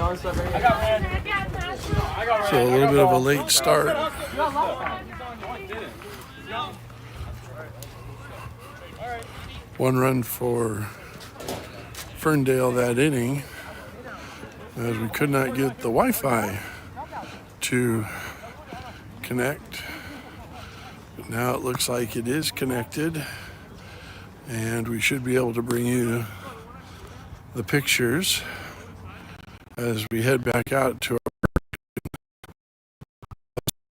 So a little bit of a late start. One run for Ferndale that inning, as we could not get the Wi-Fi to connect. But now it looks like it is connected, and we should be able to bring you the pictures as we head back out to our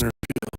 center field.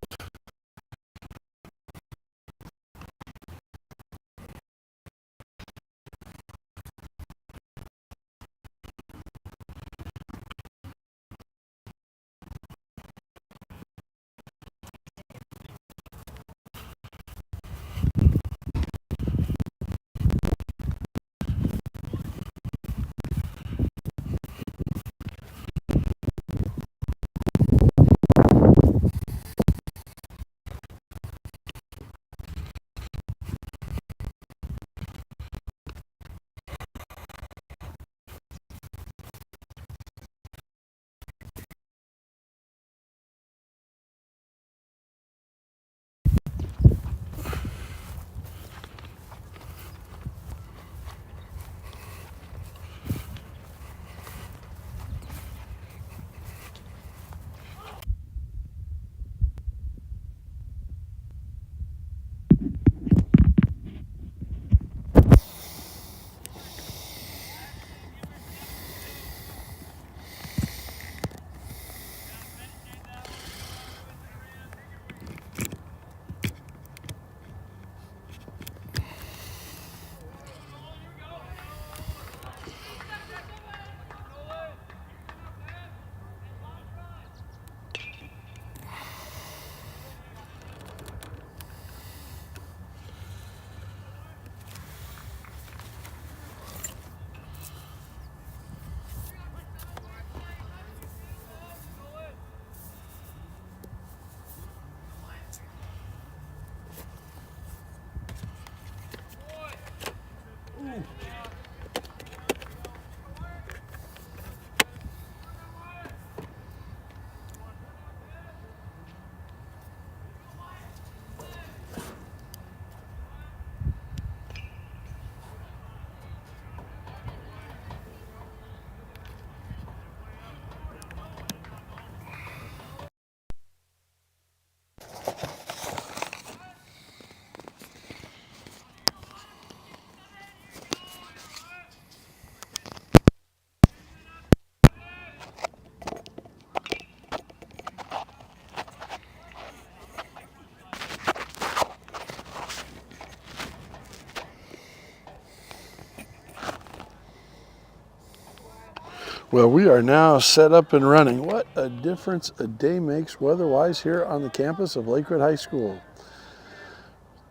Well, we are now set up and running. What a difference a day makes weather-wise here on the campus of Lakewood High School.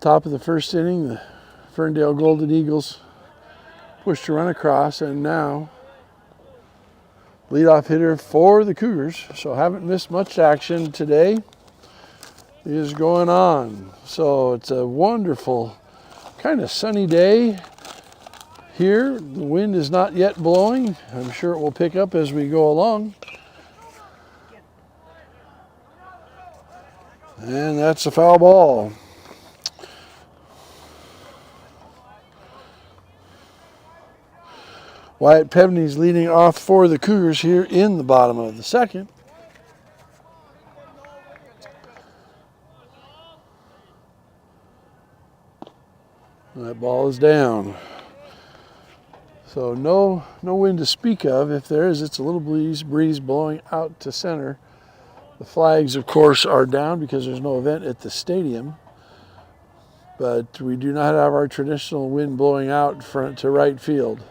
Top of the first inning, the Ferndale Golden Eagles pushed a run across, and now leadoff hitter for the Cougars, so haven't missed much action today, is going on. So it's a wonderful kind of sunny day here. The wind is not yet blowing. I'm sure it will pick up as we go along. And that's a foul ball. Wyatt Pevney's leading off for the Cougars here in the bottom of the second. That ball is down. So no wind to speak of. If there is, it's a little breeze blowing out to center. The flags, of course, are down because there's no event at the stadium. But we do not have our traditional wind blowing out front to right field.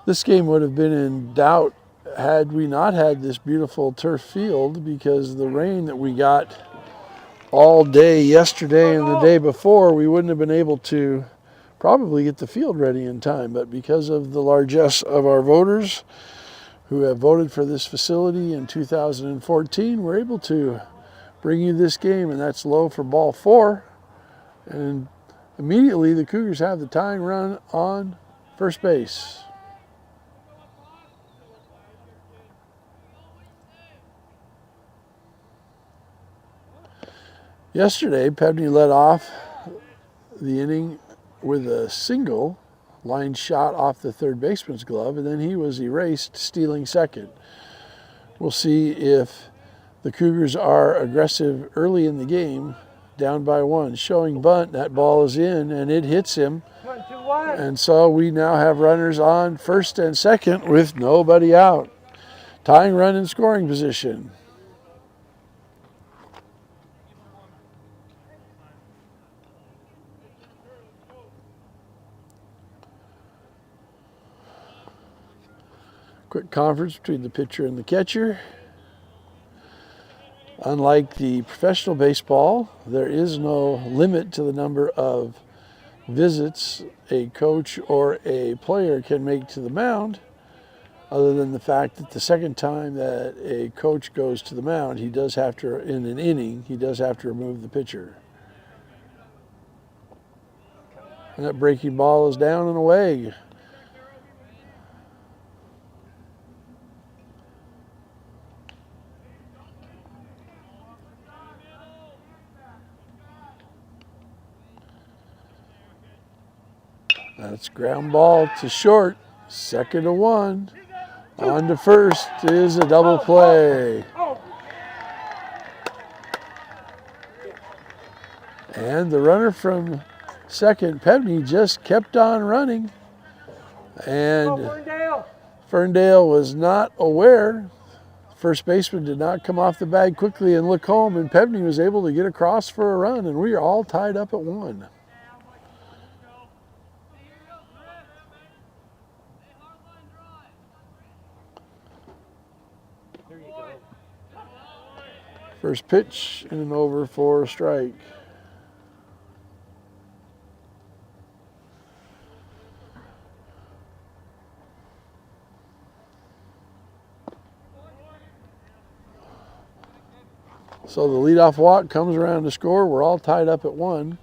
This game would have been in doubt had we not had this beautiful turf field, because the rain that we got all day yesterday and the day before, we wouldn't have been able to probably get the field ready in time. But because of the largesse of our voters who have voted for this facility in 2014, we're able to bring you this game, and that's low for ball 4. And immediately the Cougars have the tying run on first base. Yesterday, Pebney led off the inning with a single line shot off the third baseman's glove, and then he was erased, stealing second. We'll see if the Cougars are aggressive early in the game, down by 1. Showing bunt, that ball is in, and it hits him. 1-2-1. And so we now have runners on first and second with nobody out. Tying run in scoring position. Quick conference between the pitcher and the catcher. Unlike the professional baseball, there is no limit to the number of visits a coach or a player can make to the mound, other than the fact that the second time that a coach goes to the mound, he does have to, in an inning, he does have to remove the pitcher. And that breaking ball is down and away. That's ground ball to short, 2nd and 1. On to first is a double play. And the runner from second, Pebney, just kept on running. And Ferndale was not aware. First baseman did not come off the bag quickly and look home, and Pebney was able to get across for a run, and we are all tied up at 1. First pitch and an over for a strike. So the leadoff walk comes around to score. We're all tied up at 1.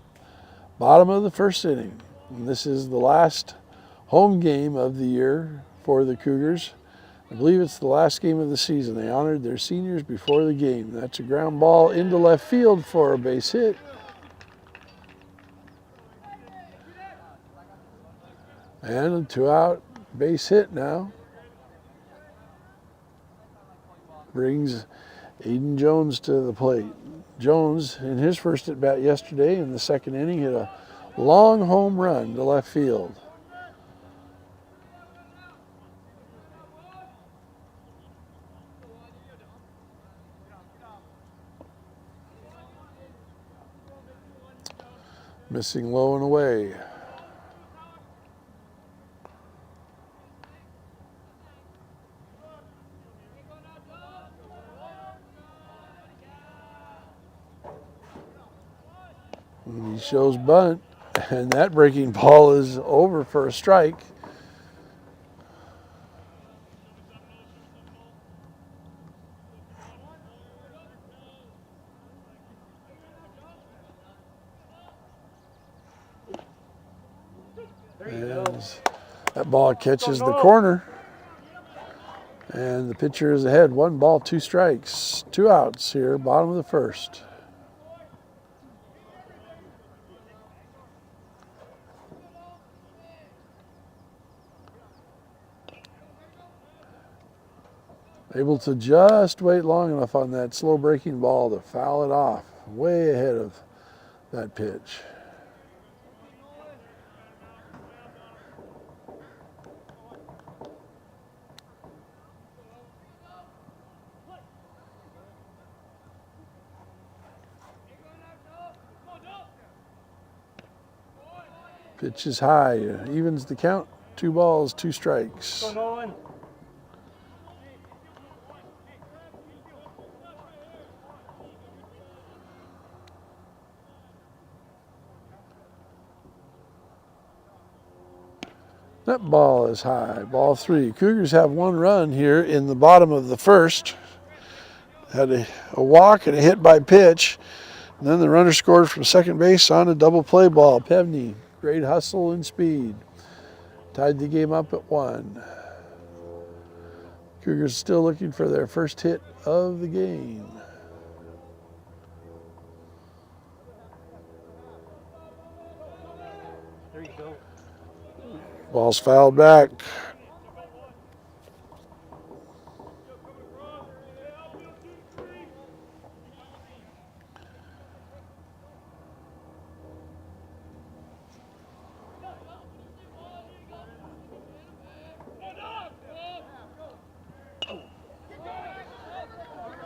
Bottom of the first inning. And this is the last home game of the year for the Cougars. I believe it's the last game of the season. They honored their seniors before the game. That's a ground ball into left field for a base hit. And a 2-out base hit now. Brings Aiden Jones to the plate. Jones, in his first at bat yesterday in the second inning, hit a long home run to left field. Missing low and away. And he shows bunt, and that breaking ball is over for a strike. As that ball catches the corner, and the pitcher is ahead. 1 ball, 2 strikes, 2 outs here, bottom of the first. Able to just wait long enough on that slow breaking ball to foul it off, way ahead of that pitch. Pitch is high, evens the count. 2 balls, 2 strikes. That ball is high, ball 3. Cougars have 1 run here in the bottom of the first Had a walk and a hit by pitch. And then the runner scored from second base on a double play ball. Pevney, great hustle and speed. Tied the game up at 1. Cougars still looking for their first hit of the game. There you go. Ball's fouled back.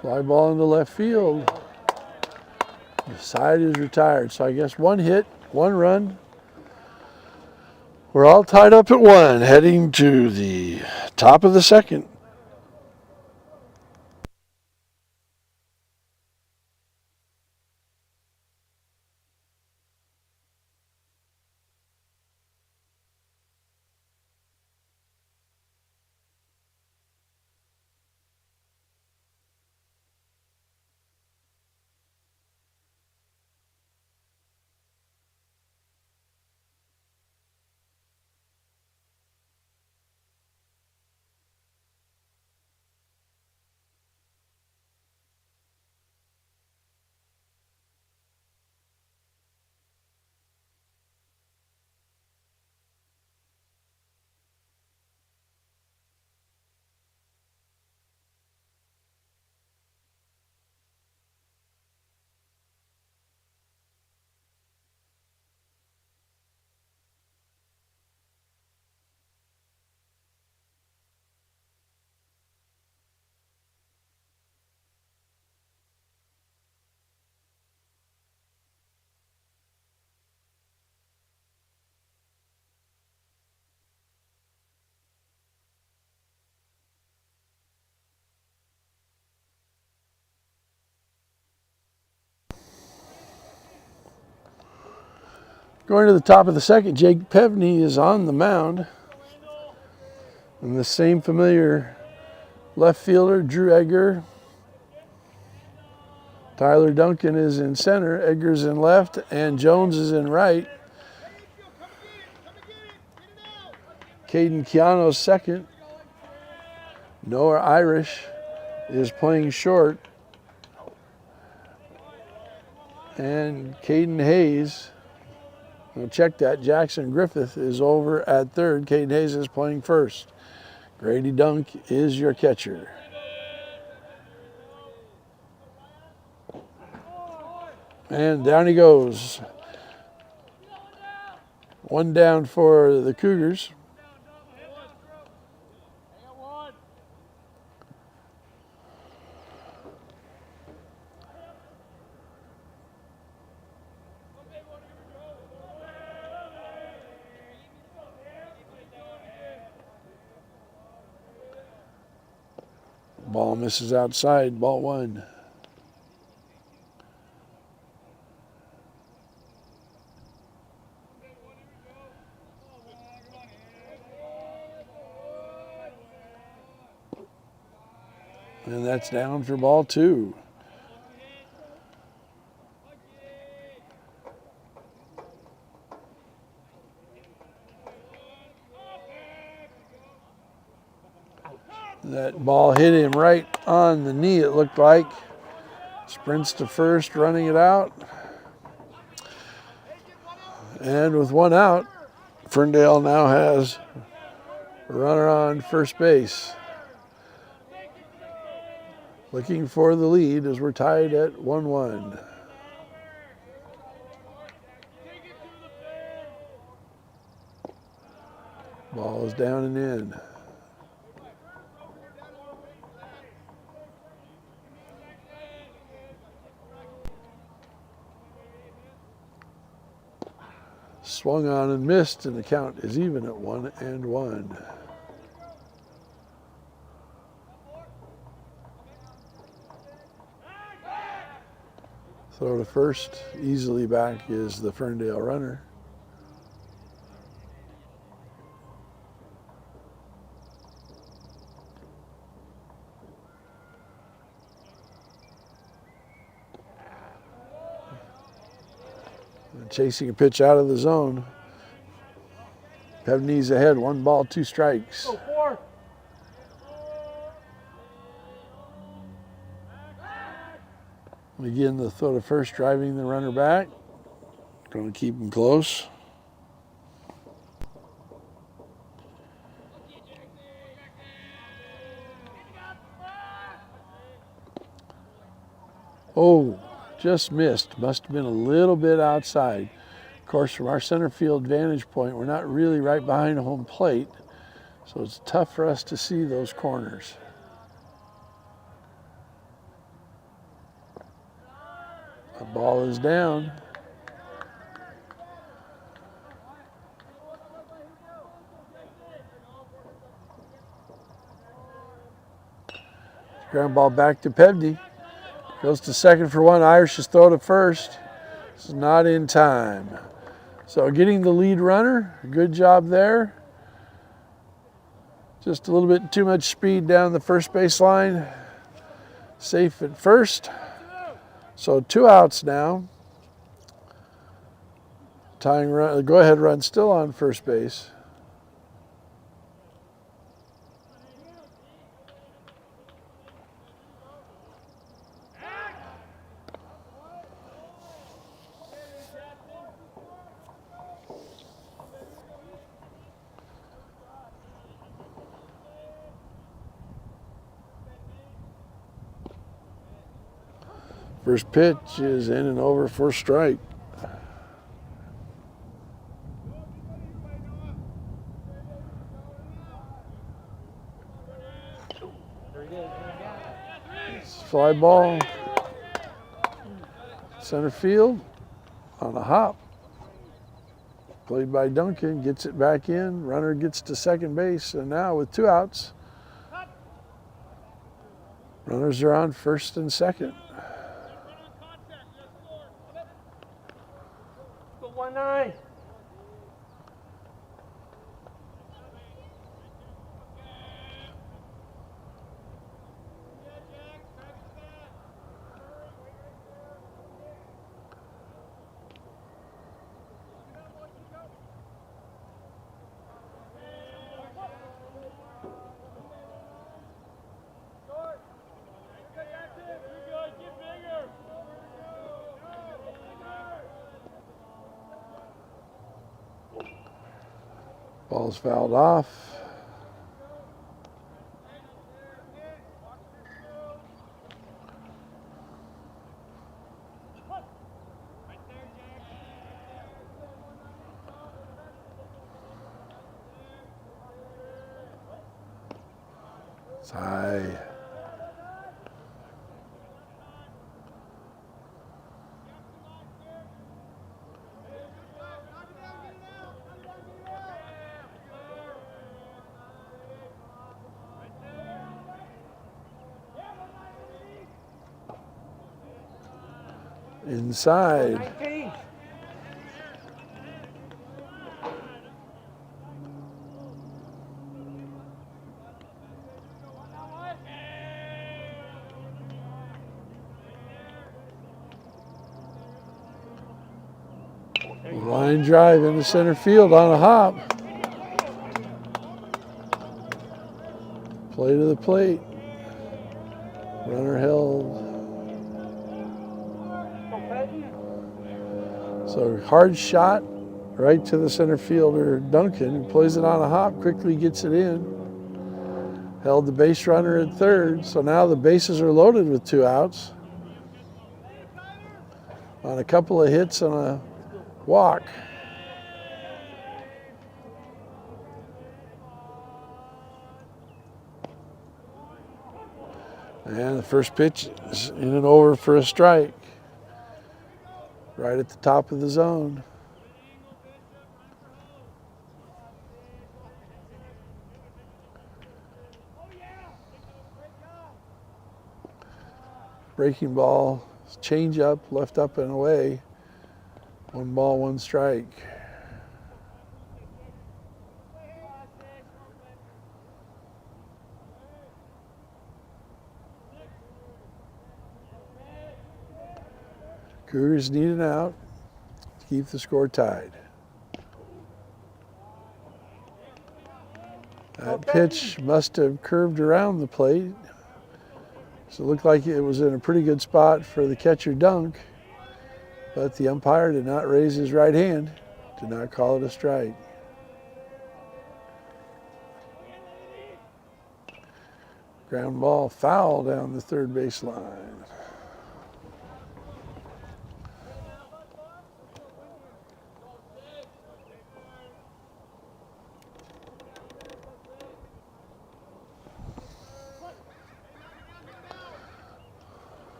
Fly ball into left field. The side is retired. So I guess 1 hit, 1 run. We're all tied up at 1, heading to the top of the second. Going to the top of the second, Jake Pevney is on the mound. And the same familiar left fielder, Drew Edgar. Tyler Duncan is in center, Edgar's in left, and Jones is in right. Caden Keano's second. Noah Irish is playing short. And Caden Hayes, I'll check that, Jackson Griffith is over at third. Caden Hayes is playing first. Grady Dunk is your catcher. And down he goes. 1 down for the Cougars. Ball misses outside, ball 1. And that's down for ball 2. That ball hit him right on the knee, it looked like. Sprints to first, running it out. And with 1 out, Ferndale now has a runner on first base. Looking for the lead as we're tied at 1-1. Ball is down and in. Swung on and missed, and the count is even at 1-1. Throw to first, easily back is the Ferndale runner. chasing a pitch out of the zone. Pevney's ahead, 1 ball, 2 strikes. Again, the throw to first, driving the runner back. Going to keep him close. Oh, just missed. Must have been a little bit outside. Of course, from our center field vantage point, we're not really right behind home plate, so it's tough for us to see those corners. The ball is down. Ground ball back to Pevney. Goes to second for 1. Irish's throw to first. This is not in time. So getting the lead runner, good job there. Just a little bit too much speed down the first baseline. Safe at first. So 2 outs now. Tying run, go ahead run still on first base. First pitch is in and over for a strike. Fly ball, center field on a hop. Played by Duncan, gets it back in. Runner gets to second base, and now with 2 outs, runners are on first and second. Ball's fouled off. It's high. Inside. 19. Line drive into center field on a hop. Play to the plate. Runner held. So hard shot right to the center fielder, Duncan, who plays it on a hop, quickly gets it in. Held the base runner at third, so now the bases are loaded with 2 outs. On a couple of hits and a walk. And the first pitch is in and over for a strike. Right at the top of the zone. Breaking ball, change up, left up and away. 1 ball, 1 strike. Cougars need an out. keep the score tied. That pitch must have curved around the plate. So it looked like it was in a pretty good spot for the catcher dunk, but the umpire did not raise his right hand, did not call it a strike. Ground ball foul down the third base line.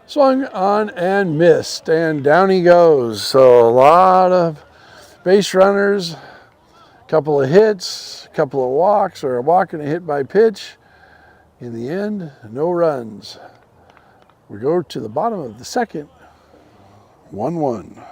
Swung on and missed, and down he goes. So a lot of base runners, a couple of hits, a couple of walks, or a walk and a hit by pitch. In the end, no runs. We go to the bottom of the second, 1-1.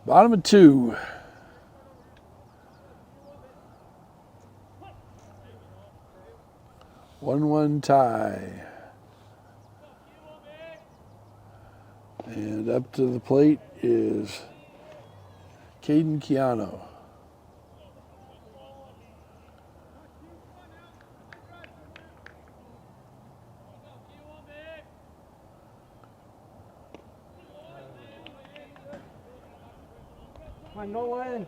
Bottom of 2. One tie. And up to the plate is Caden Keano. Come on, Nolan.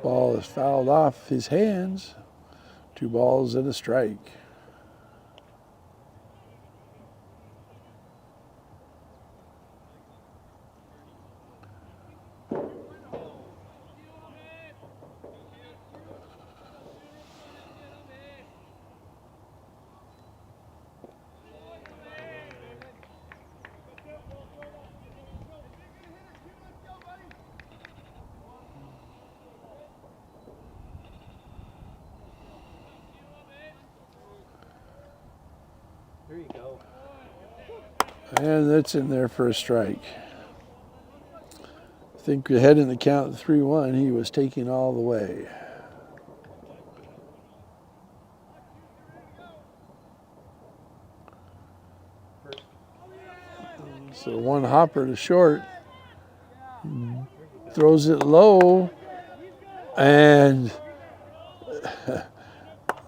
Ball is fouled off his hands. 2 balls and a strike. There you go. And that's in there for a strike. I think ahead in the count 3-1, he was taking all the way. So one hopper to short, throws it low, and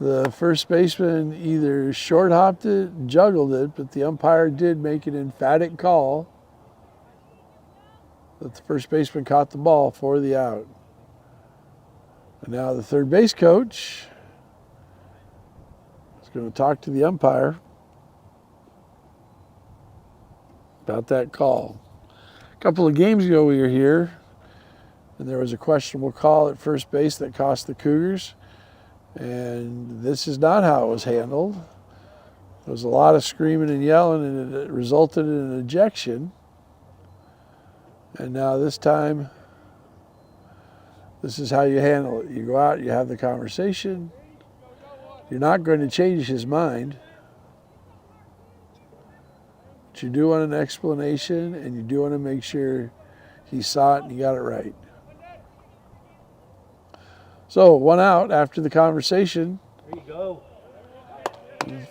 the first baseman either short hopped it, juggled it, but the umpire did make an emphatic call that the first baseman caught the ball for the out. And now the third base coach is going to talk to the umpire about that call. A couple of games ago we were here, and there was a questionable call at first base that cost the Cougars, and this is not how it was handled. There was a lot of screaming and yelling, and it resulted in an ejection. And now this time, this is how you handle it. You go out, you have the conversation. You're not going to change his mind. But you do want an explanation, and you do want to make sure he saw it and he got it right. So 1 out after the conversation. There you go.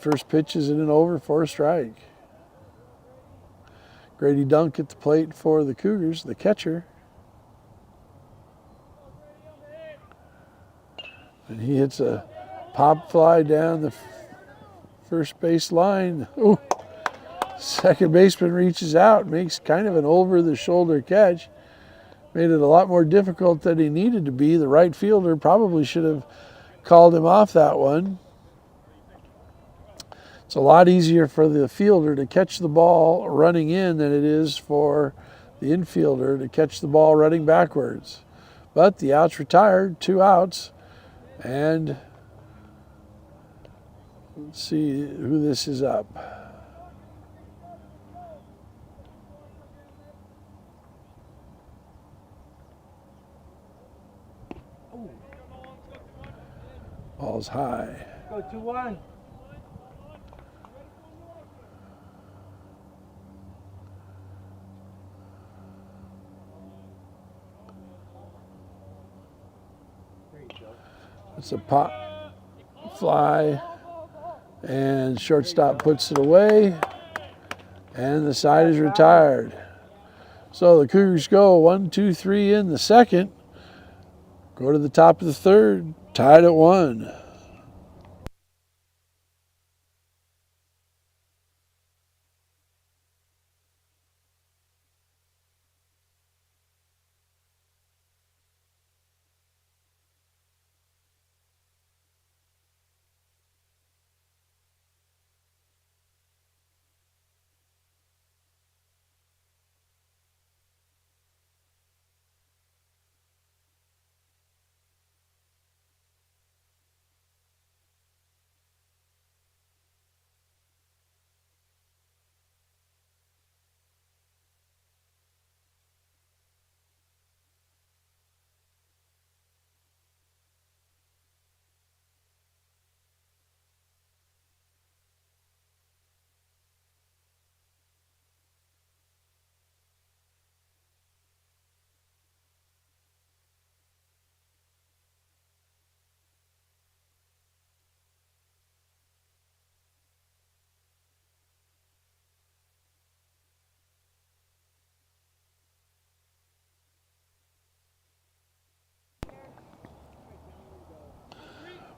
First pitch is in and over for a strike. Grady Dunk at the plate for the Cougars, the catcher. And he hits a pop fly down the first base line. Ooh. Second baseman reaches out, makes kind of an over-the-shoulder catch. Made it a lot more difficult than he needed to be. The right fielder probably should have called him off that one. It's a lot easier for the fielder to catch the ball running in than it is for the infielder to catch the ball running backwards. But the out's retired, 2 outs. And let's see who this is up. Ball's high. Go 2-1. There you go. It's a pop fly, and shortstop puts it away, and the side is retired. So the Cougars go 1, 2, 3 in the second. Go to the top of the third, tied at 1.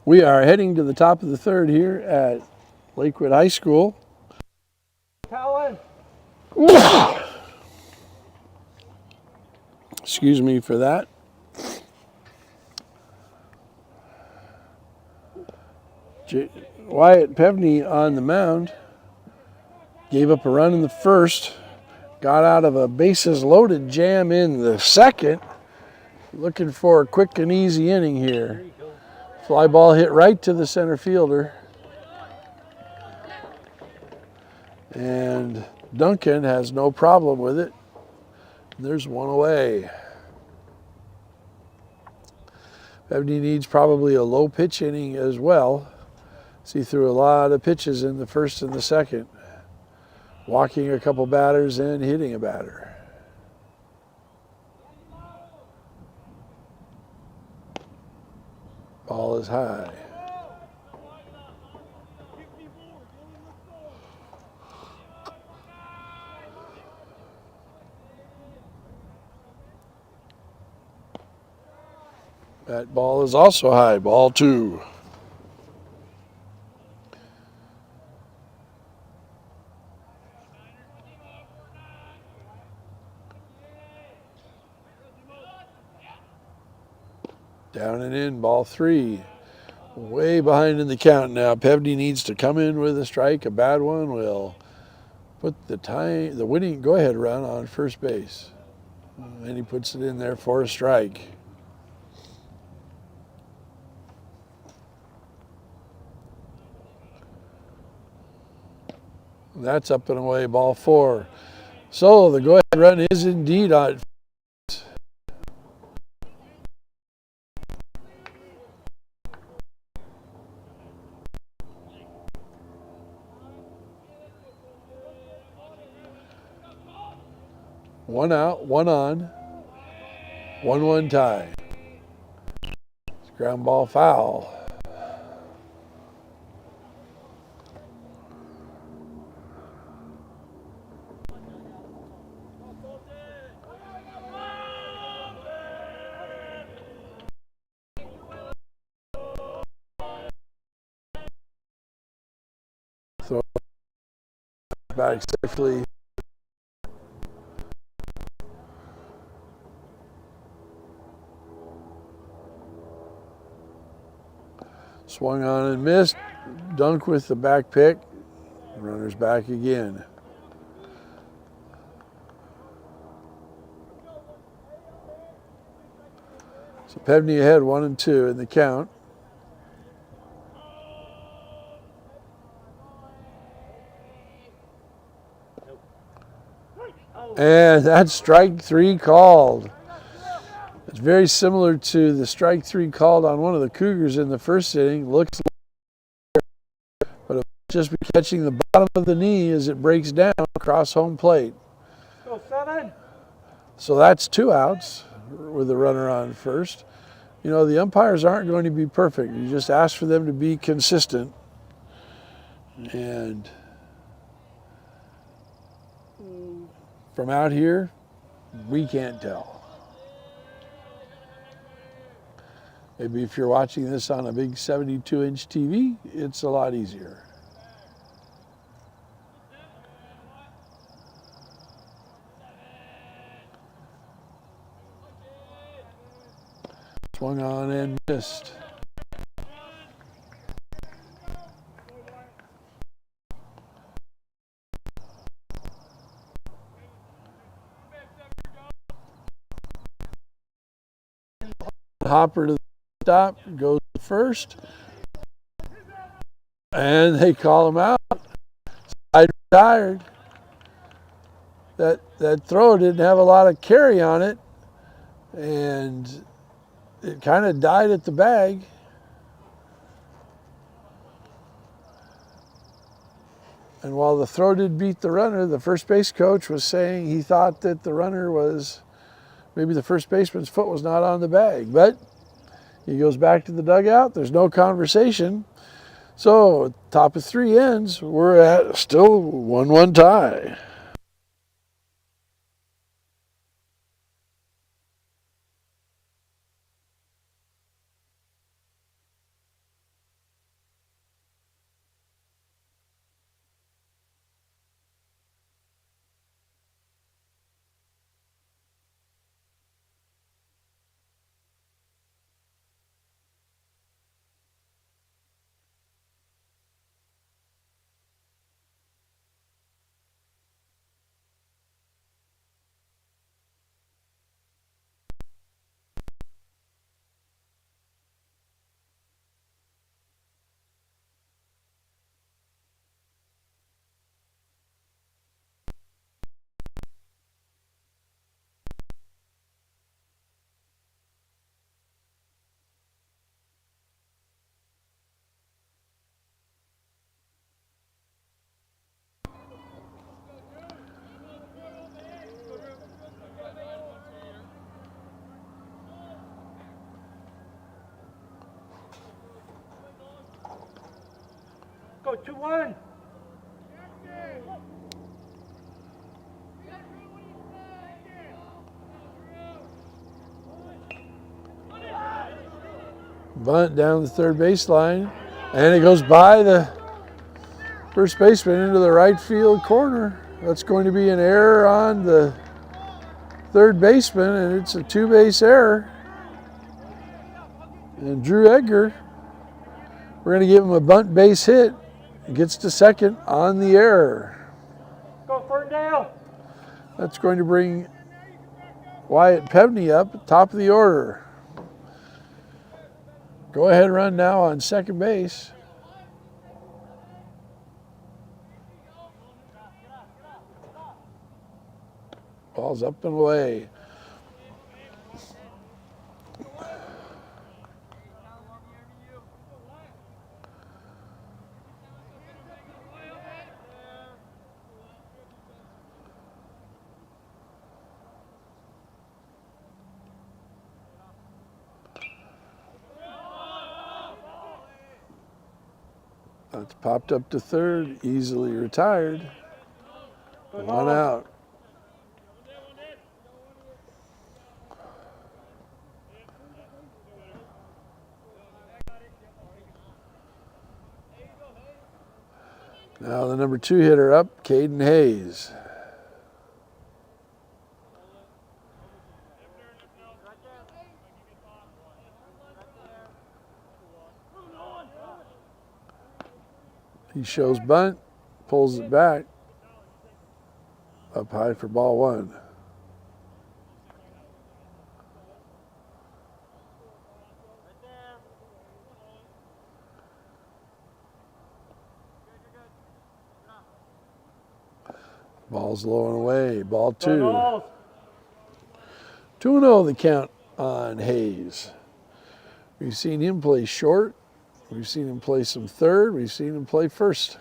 We are heading to the top of the third here at Lakewood High School. Talon. Excuse me for that. Wyatt Pevney on the mound. Gave up a run in the first. Got out of a bases loaded jam in the second. Looking for a quick and easy inning here. Fly ball hit right to the center fielder. And Duncan has no problem with it. There's one away. Pevney needs probably a low pitch inning as well. He threw a lot of pitches in the first and the second. Walking a couple batters and hitting a batter. Ball is high. That ball is also high. Ball 2. Down and in, ball 3. Way behind in the count now. Pevney needs to come in with a strike. A bad one will put the winning go-ahead run on first base. And he puts it in there for a strike. That's up and away, ball 4. So the go-ahead run is indeed on. One out, one on, 1-1 tie. It's ground ball foul. Throw back safely. Swung on and missed. Dunk with the back pick. Runner's back again. So Pevney ahead 1-2 in the count. And that's strike 3 called. It's very similar to the strike 3 called on one of the Cougars in the first inning. Looks like, but it'll just be catching the bottom of the knee as it breaks down across home plate. Go 7. So that's 2 outs with the runner on first. You know, the umpires aren't going to be perfect. You just ask for them to be consistent. And from out here, we can't tell. Maybe if you're watching this on a big 72-inch TV, it's a lot easier. Swung on and missed. Hopper to the stop, goes first, and they call him out. Side retired. That throw didn't have a lot of carry on it, and it kind of died at the bag. And while the throw did beat the runner, the first base coach was saying he thought that the runner was, maybe the first baseman's foot was not on the bag. But he goes back to the dugout. There's no conversation. So top of 3 ends, we're at still 1-1 tie. Go 2-1. Bunt down the third baseline, and it goes by the first baseman into the right field corner. That's going to be an error on the third baseman, and it's a 2-base error. And Drew Edgar, we're going to give him a bunt base hit. Gets to second on the error. Go Ferndale. That's going to bring Wyatt Pevney up, top of the order. Go ahead run now on second base. Ball's up and away. That's popped up to third, easily retired. Good One ball. out. Now the number 2 hitter up, Caden Hayes. He shows bunt, pulls it back, up high for ball 1. Ball's low and away, ball 2. 2-0 the count on Hayes. We've seen him play short. We've seen him play some third. We've seen him play first.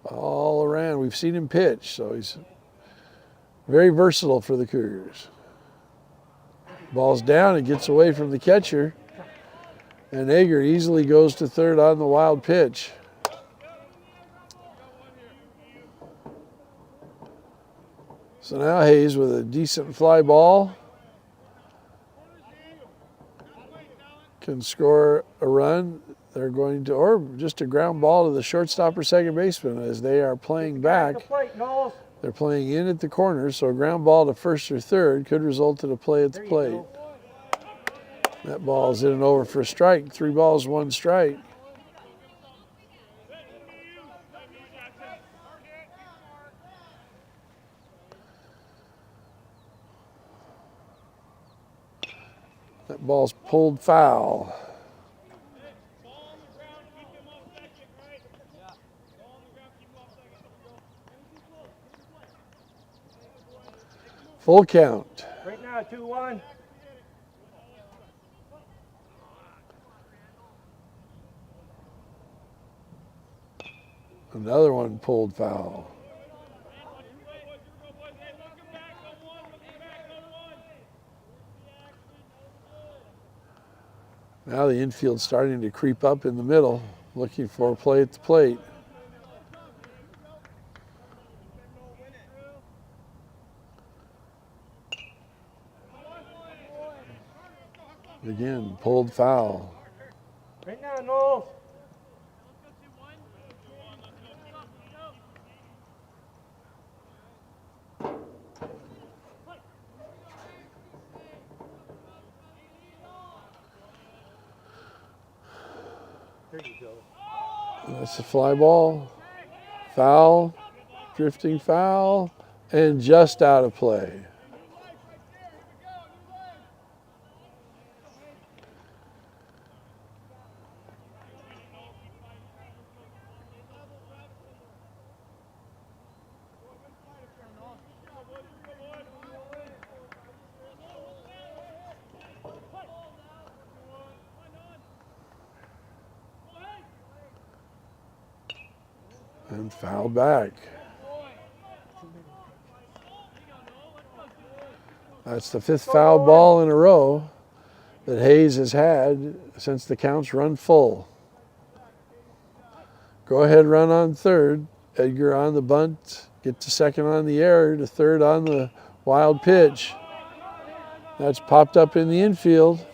All around. We've seen him pitch, so he's very versatile for the Cougars. Ball's down. It gets away from the catcher. And Egger easily goes to third on the wild pitch. So now Hayes with a decent fly ball can score a run. They're going to, or just a ground ball to the shortstop or second baseman as they are playing back. They're playing in at the corner, so a ground ball to first or third could result in a play at the plate. That ball's in and over for a strike. 3 balls, 1 strike. That ball's pulled foul. Full count. Right now, 2-1. Another one pulled foul. Now the infield's starting to creep up in the middle, looking for a play at the plate. Again, pulled foul. Right now, Knowles. There you go. That's a fly ball. Foul, drifting foul, and just out of play. And foul back. That's the 5th foul ball in a row that Hayes has had since the count's run full. Go ahead, run on third. Edgar on the bunt. Get to second on the error, to third on the wild pitch. That's popped up in the infield.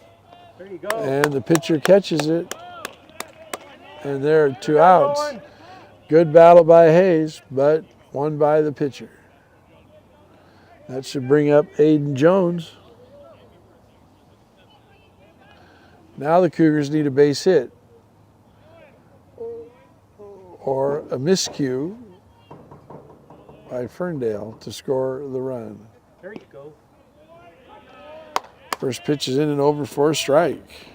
There you go. And the pitcher catches it. And there are 2 outs. Good battle by Hayes, but won by the pitcher. That should bring up Aiden Jones. Now the Cougars need a base hit or a miscue by Ferndale to score the run. There you go. First pitch is in and over for a strike.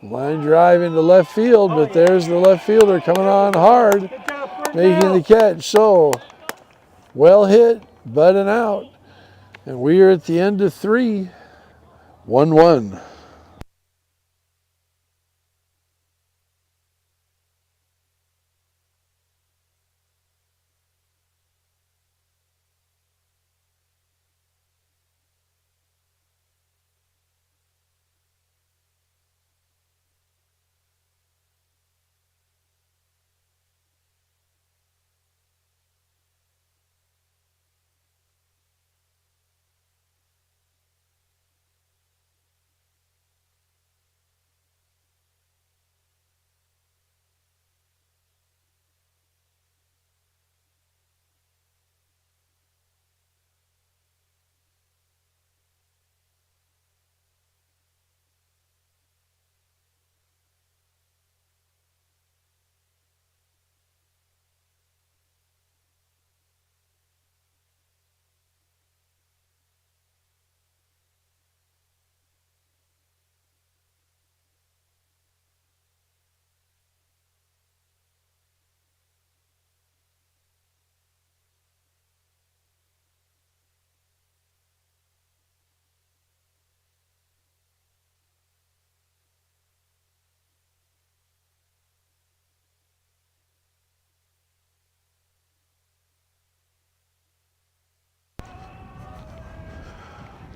Line drive into left field, but there's the left fielder coming on hard, Good job, making the catch. So, well hit, but an out. And we are at the end of 3, 1-1.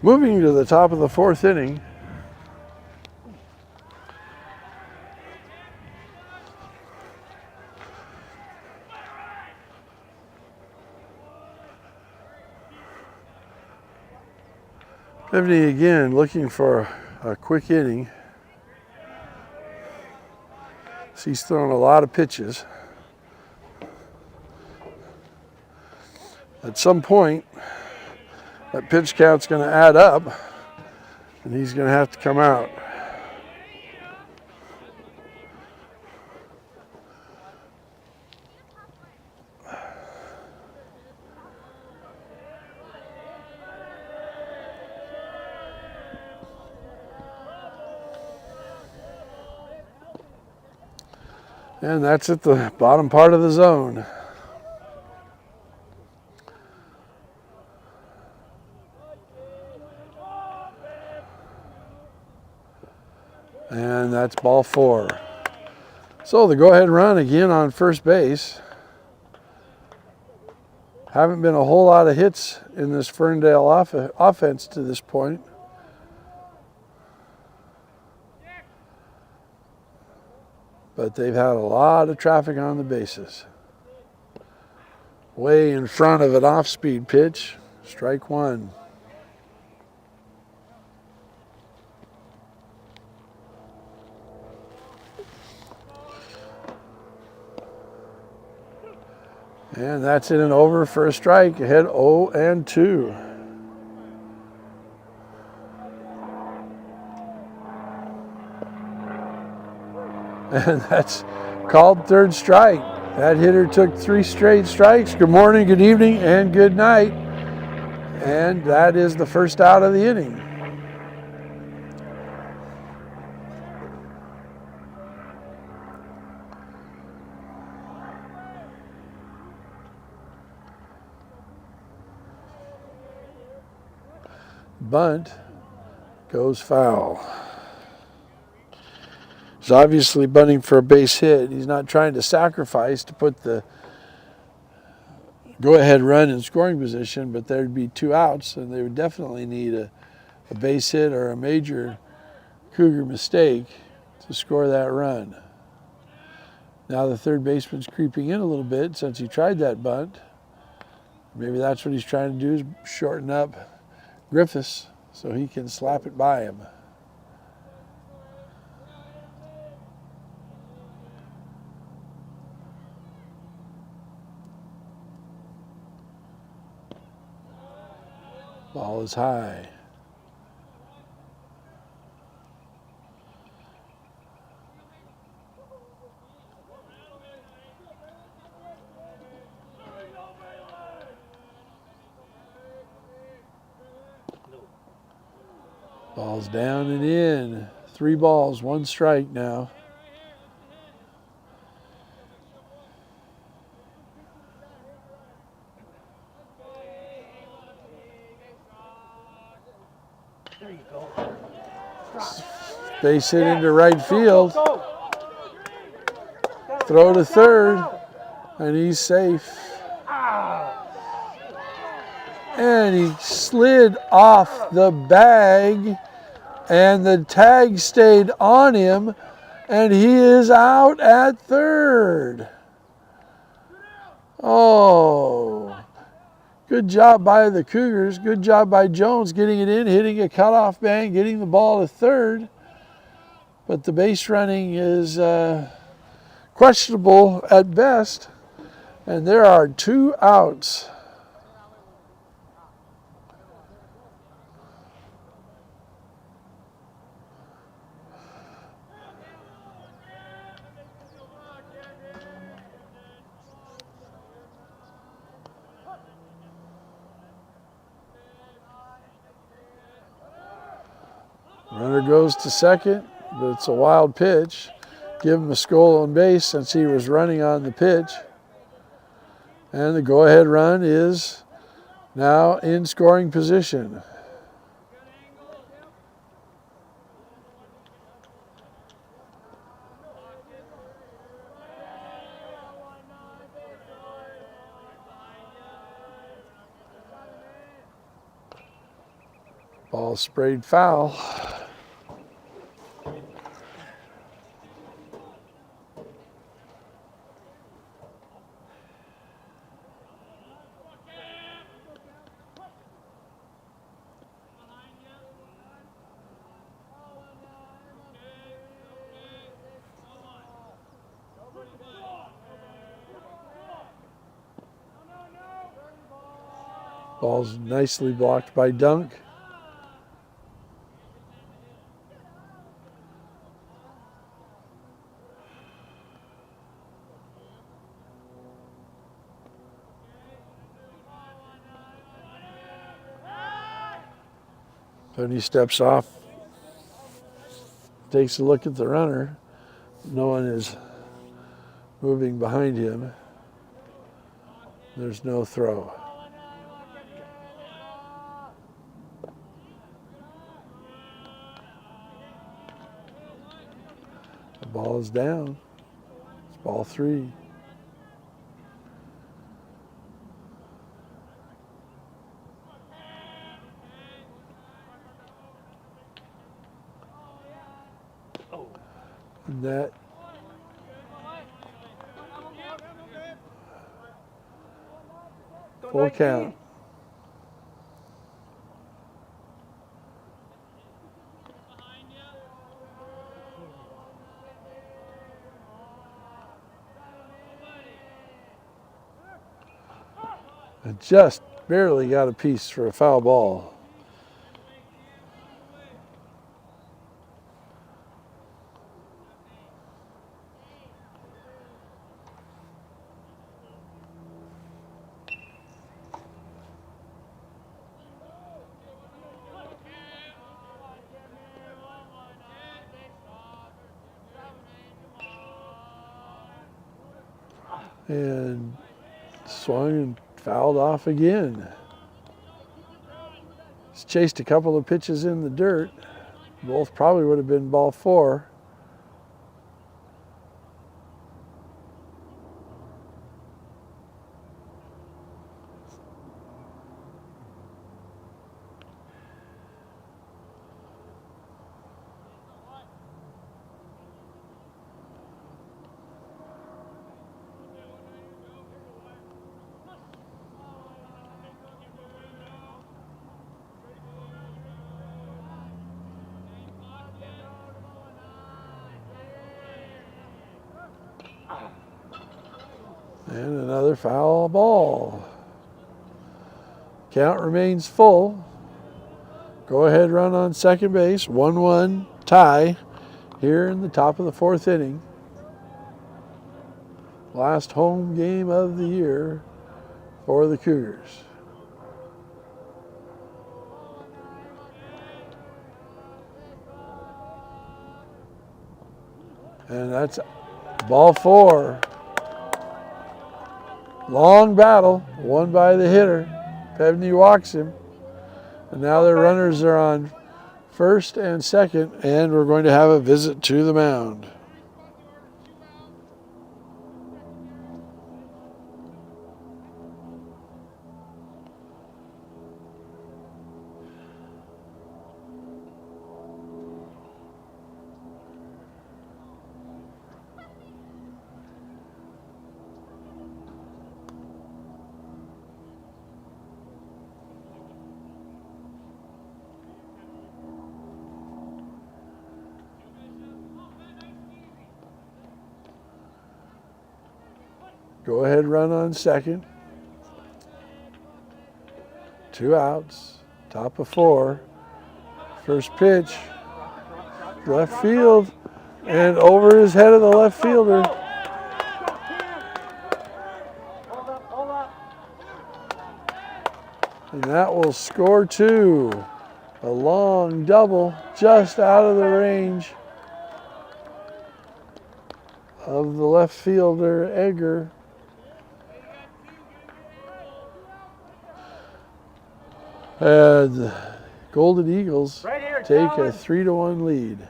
Moving to the top of the 4th inning. Evney again looking for a quick inning. He's thrown a lot of pitches. At some point, that pitch count's going to add up, and he's going to have to come out. And that's at the bottom part of the zone. And that's ball 4. So the go-ahead run again on first base. Haven't been a whole lot of hits in this Ferndale offense to this point. But they've had a lot of traffic on the bases. Way in front of an off-speed pitch, strike 1. And that's in and over for a strike, ahead 0-2. And that's called third strike. That hitter took 3 straight strikes. Good morning, good evening, and good night. And that is the first out of the inning. Bunt goes foul. He's obviously bunting for a base hit. He's not trying to sacrifice to put the go-ahead run in scoring position, but there'd be 2 outs, and they would definitely need a base hit or a major Cougar mistake to score that run. Now the third baseman's creeping in a little bit since he tried that bunt. Maybe that's what he's trying to do, is shorten up Griffiths so he can slap it by him. Ball is high. Ball's down and in. 3 balls, 1 strike now. There you go. Base hit into right field. Go. Throw to third, and he's safe. And he slid off the bag, and the tag stayed on him, and he is out at third. Oh, good job by the Cougars. Good job by Jones getting it in, hitting a cutoff bang, getting the ball to third. But the base running is questionable at best, and there are 2 outs. Runner goes to second, but it's a wild pitch. Give him a stolen base since he was running on the pitch. And the go-ahead run is now in scoring position. Ball sprayed foul. Ball's nicely blocked by Dunk. Then he steps off, takes a look at the runner. No one is moving behind him. There's no throw. The ball is down. It's ball 3. And that full count. And just barely got a piece for a foul ball. And swung and fouled off again. He's chased a couple of pitches in the dirt. Both probably would have been ball 4. And another foul ball. Count remains full. Go ahead run on second base. 1-1 tie here in the top of the 4th inning. Last home game of the year for the Cougars. And that's ball 4. Long battle, won by the hitter. Pevney walks him. And now their runners are on first and second, and we're going to have a visit to the mound. Go ahead, run on second. 2 outs, top of 4. First pitch, left field, and over his head of the left fielder. Hold up. And that will score 2. A long double just out of the range of the left fielder, Egger. And the Golden Eagles Right here, take a Colin. 3-1 lead.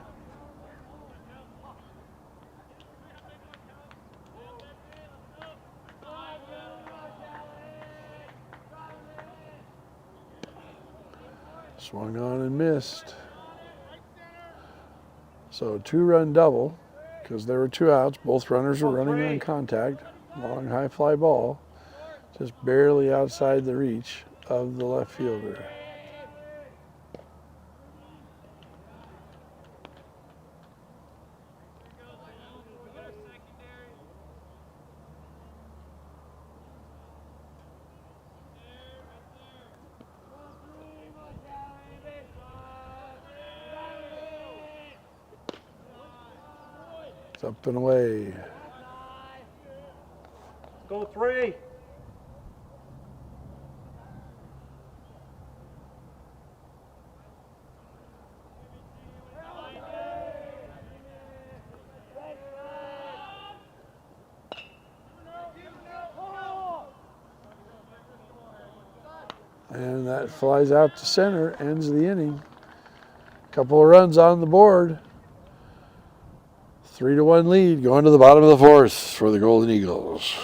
Swung on and missed. So 2-run double because there were 2 outs. Both runners were running on contact. Long high fly ball, just barely outside the reach of the left fielder. It's up and away. Go 3. And that flies out to center, ends the inning. Couple of runs on the board. 3-1 lead going to the bottom of the 4th for the Golden Eagles.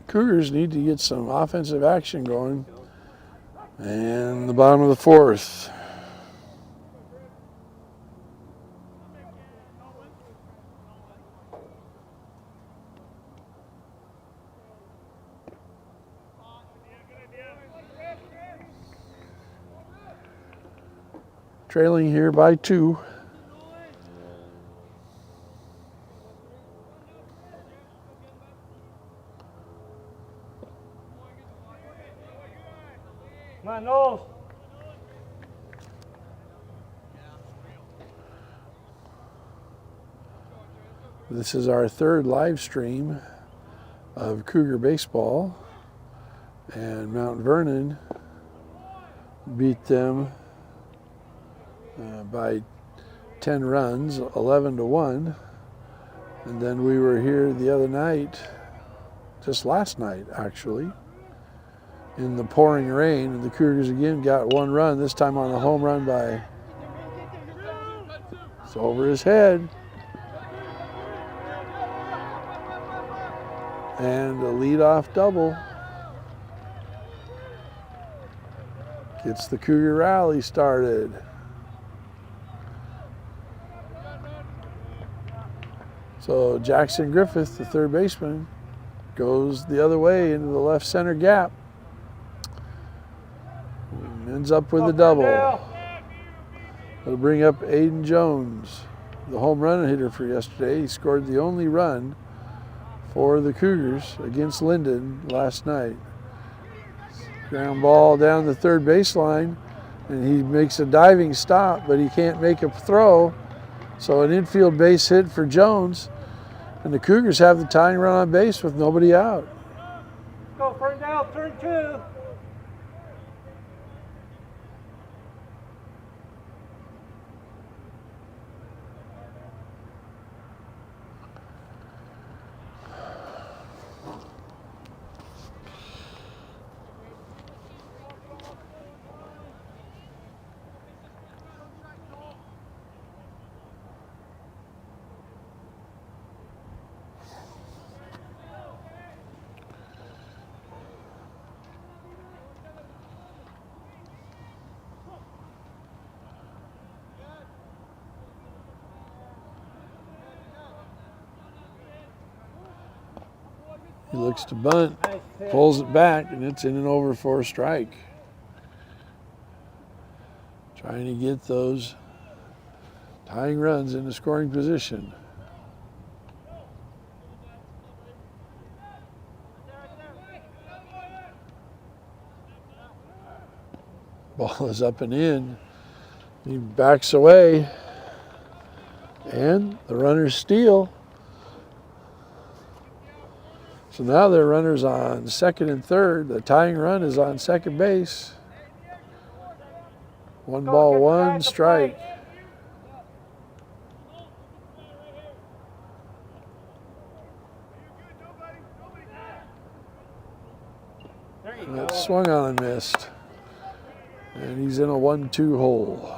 Cougars need to get some offensive action going. And the bottom of the 4th. Trailing here by 2. Come on, Knowles. This is our third live stream of Cougar baseball, and Mount Vernon beat them by 10 runs, 11-1. And then we were here the other night, just last night actually, in the pouring rain, and the Cougars again got 1 run, this time on a home run by, it's over his head. And a leadoff double gets the Cougar rally started. So Jackson Griffith, the third baseman, goes the other way into the left center gap. And ends up with a double. It'll bring up Aiden Jones, the home run hitter for yesterday. He scored the only run for the Cougars against Linden last night. Ground ball down the third baseline, and he makes a diving stop, but he can't make a throw. So an infield base hit for Jones, and the Cougars have the tying run on base with nobody out. Go Ferndale, turn 2. He looks to bunt, pulls it back, and it's in and over for a strike. Trying to get those tying runs into scoring position. Ball is up and in. He backs away, and the runners steal. So now their runners on second and third. The tying run is on second base. 1 ball, 1 strike. And that swung on and missed. And he's in a 1-2 hole.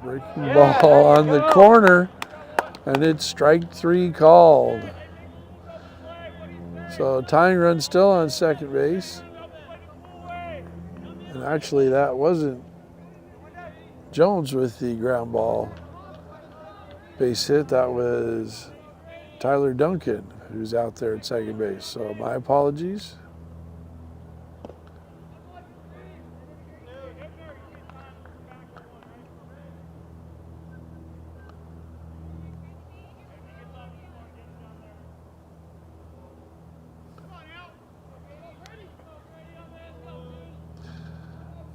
Breaking ball on the corner, and it's strike 3 called. So tying run still on second base. And actually that wasn't Jones with the ground ball base hit. That was Tyler Duncan, who's out there at second base. So my apologies.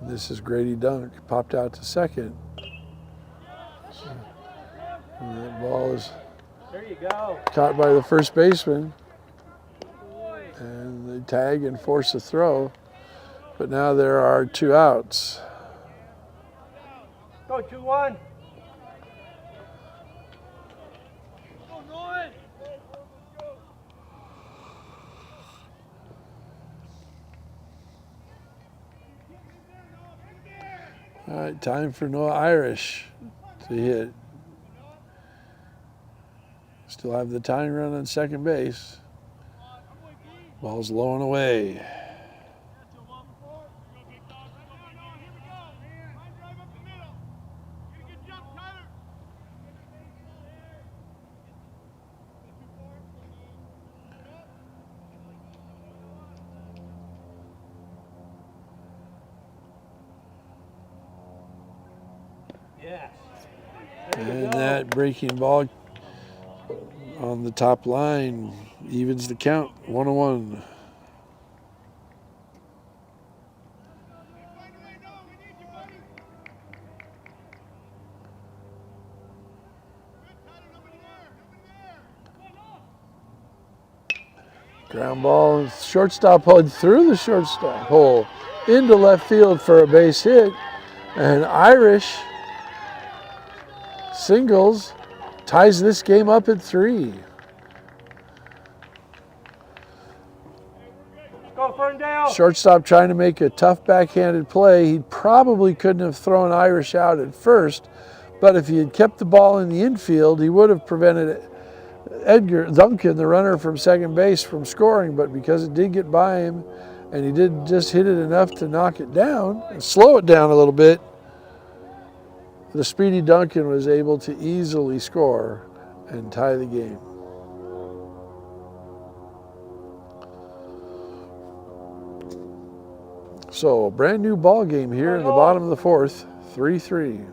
This is Grady Dunk, popped out to second. And that ball is caught by the first baseman. And they tag and force a throw. But now there are 2 outs. Go 2-1. All right, time for Noah Irish to hit. Still have the tying run on second base. Ball's low and away. Yes. And that breaking ball on the top line, evens the count, 1-1. Ground ball, shortstop hole through the shortstop hole into left field for a base hit. And Irish singles ties this game up at 3. Go Ferndale. Shortstop trying to make a tough backhanded play. He probably couldn't have thrown Irish out at first, but if he had kept the ball in the infield, he would have prevented Edgar Duncan, the runner from second base, from scoring. But because it did get by him, and he did just hit it enough to knock it down and slow it down a little bit, the speedy Duncan was able to easily score and tie the game. So, brand new ball game here in the bottom of the 4th, 3-3.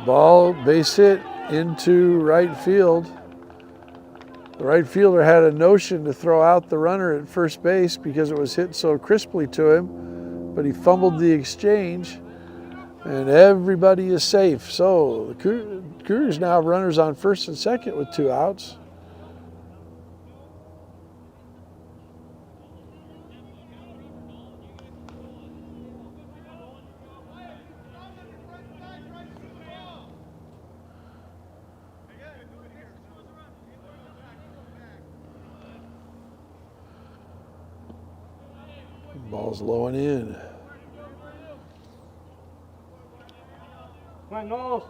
Ball, base hit into right field. The right fielder had a notion to throw out the runner at first base because it was hit so crisply to him, but he fumbled the exchange, and everybody is safe. So the Cougars now have runners on first and second with 2 outs. Ball's low and in. Come on, Knowles.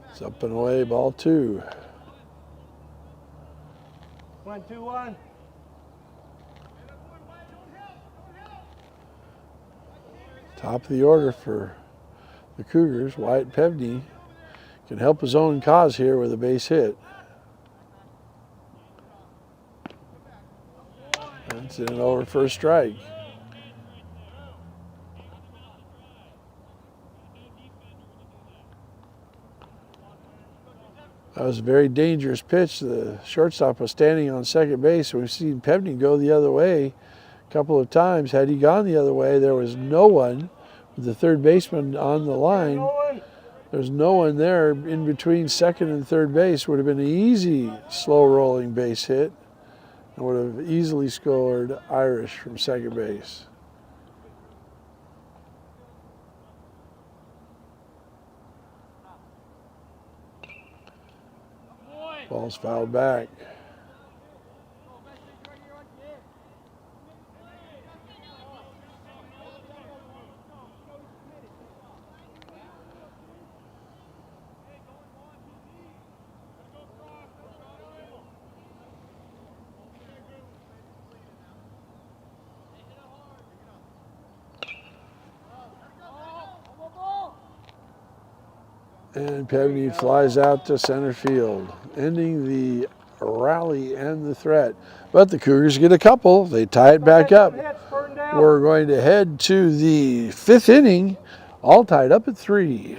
It's up and away, ball 2. 1-2-1. Top of the order for the Cougars. Wyatt Pevney can help his own cause here with a base hit. That's in and over for a strike. That was a very dangerous pitch. The shortstop was standing on second base. We've seen Pevney go the other way a couple of times. Had he gone the other way, there was no one with the third baseman on the line. There's no one there in between second and third base. Would have been an easy, slow-rolling base hit and would have easily scored Irish from second base. Ball's fouled back. And Pevney flies out to center field, ending the rally and the threat. But the Cougars get a couple. They tie it back up. We're going to head to the 5th inning, all tied up at 3.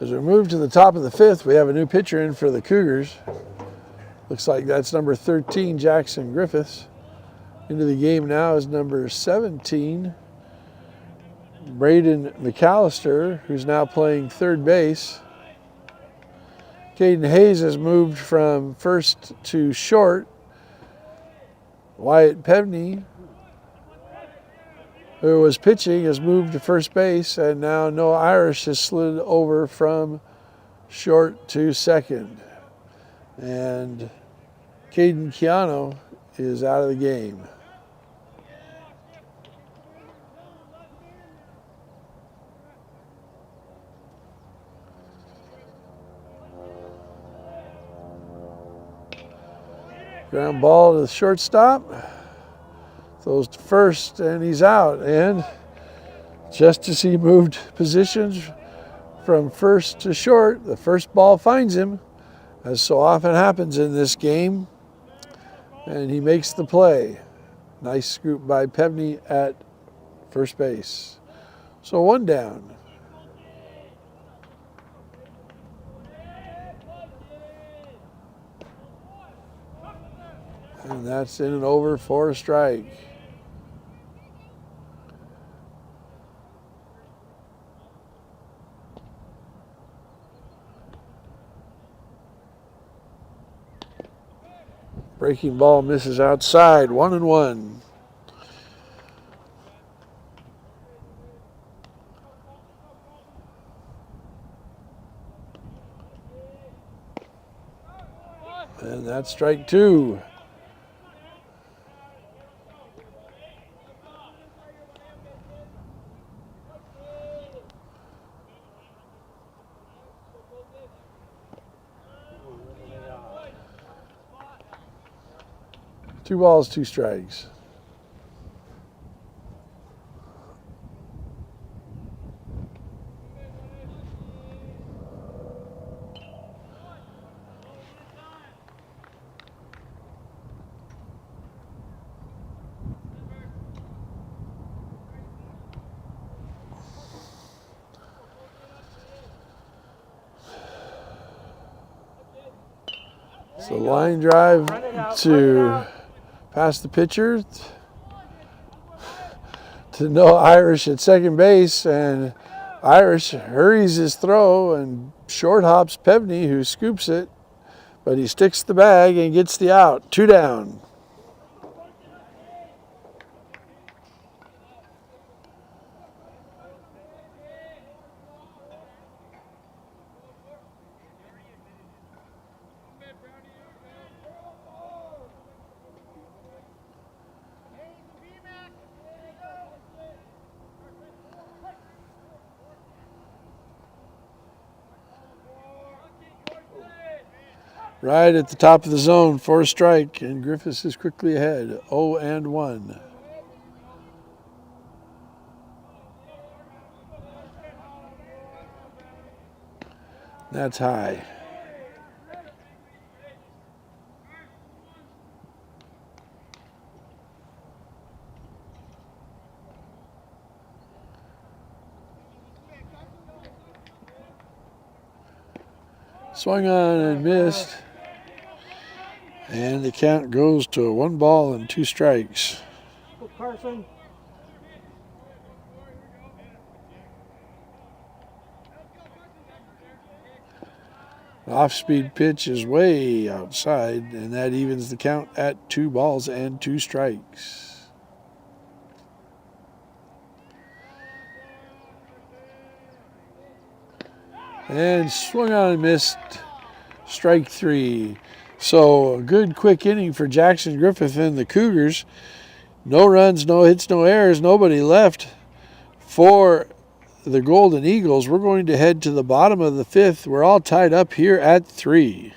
As we move to the top of the fifth, we have a new pitcher in for the Cougars. Looks like that's number 13, Jackson Griffiths. Into the game now is number 17, Braden McAllister, who's now playing third base. Caden Hayes has moved from first to short. Wyatt Pevney, who was pitching, has moved to first base, and now Noah Irish has slid over from short to second. And Caden Keano is out of the game. Ground ball to the shortstop. Throws to first, and he's out. And just as he moved positions from first to short, the first ball finds him, as so often happens in this game, and he makes the play. Nice scoop by Pevney at first base. So one down. And that's in and over for a strike. Breaking ball misses outside, 1-1. And that's strike two. Two balls, two strikes. So line drive to past the pitcher to Noah Irish at second base, and Irish hurries his throw and short hops Pevney, who scoops it, but he sticks the bag and gets the out. Two down. Right at the top of the zone for a strike, and Griffiths is quickly ahead, 0-1. That's high. Swung on and missed. And the count goes to 1 ball and 2 strikes. Carson. Off-speed pitch is way outside, and that evens the count at 2 balls and 2 strikes. And swung on and missed. Strike 3. So a good quick inning for Jackson Griffith and the Cougars. No runs, no hits, no errors, nobody left for the Golden Eagles. We're going to head to the bottom of the 5th. We're all tied up here at 3.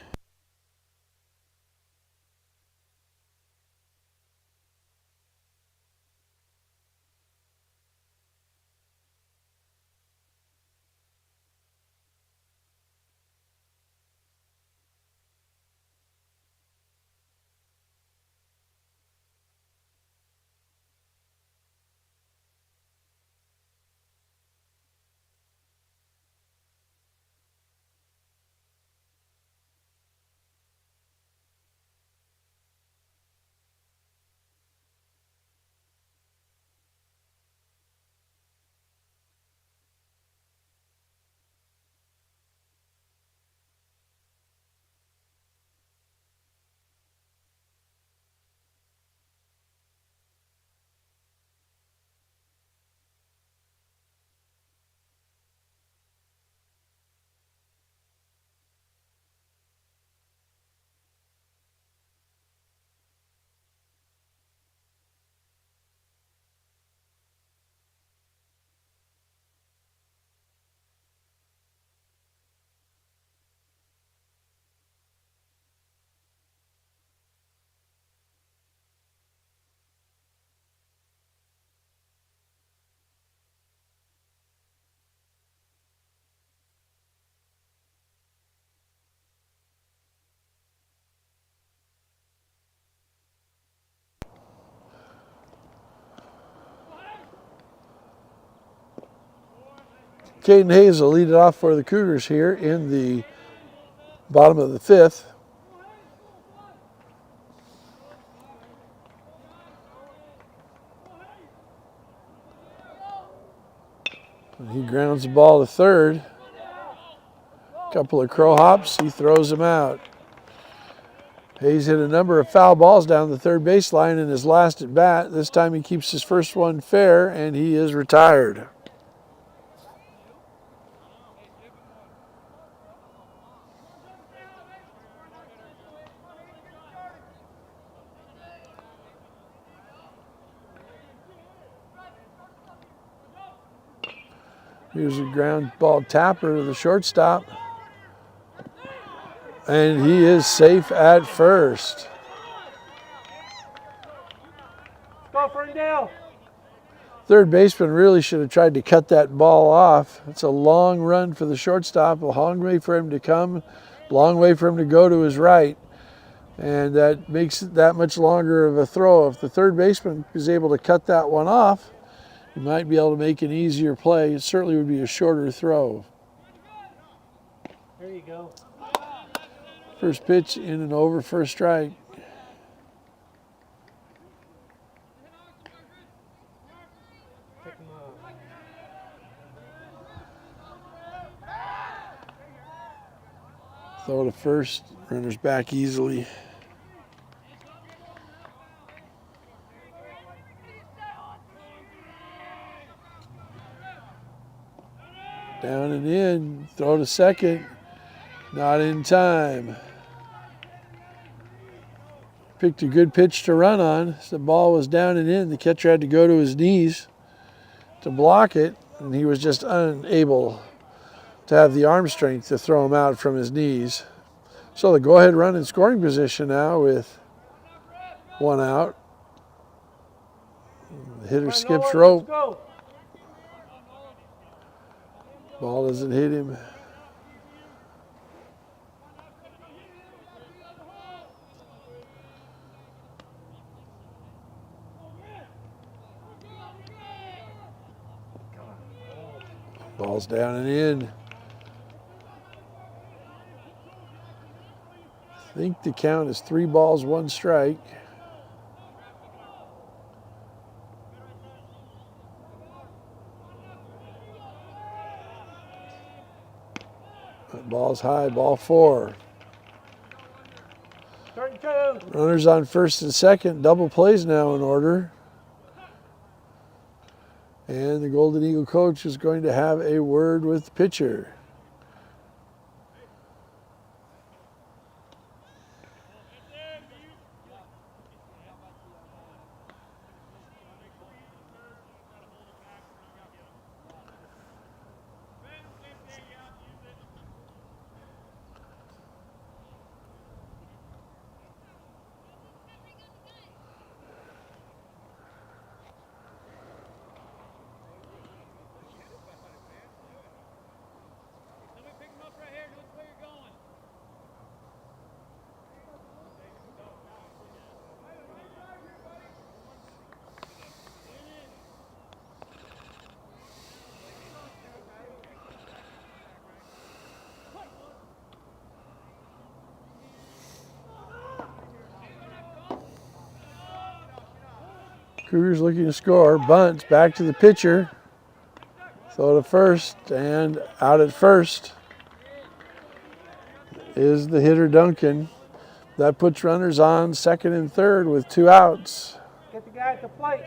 Caden Hayes will lead it off for the Cougars here in the bottom of the 5th. And he grounds the ball to third. Couple of crow hops, he throws him out. Hayes hit a number of foul balls down the third baseline in his last at bat. This time he keeps his first one fair, and he is retired. Here's a ground ball tapper to the shortstop. And he is safe at first. Go Ferndale. Third baseman really should have tried to cut that ball off. It's a long run for the shortstop, a long way for him to come, long way for him to go to his right. And that makes it that much longer of a throw. If the third baseman is able to cut that one off, he might be able to make an easier play. It certainly would be a shorter throw. There you go. First pitch in and over for a strike. Pick him up. Throw to first, runner's back easily. Down and in, throw to second, not in time. Picked a good pitch to run on. The ball was down and in. The catcher had to go to his knees to block it, and he was just unable to have the arm strength to throw him out from his knees. So the go-ahead run in scoring position now with one out. The hitter skips rope. Ball doesn't hit him. Ball's down and in. I think the count is 3 balls, 1 strike. That ball's high, ball 4. 32. Runners on first and second, double plays now in order. And the Golden Eagle coach is going to have a word with the pitcher. Cougars looking to score. Bunts back to the pitcher. Throw to first, and out at first is the hitter Duncan. That puts runners on second and third with 2 outs. Get the guy at the plate.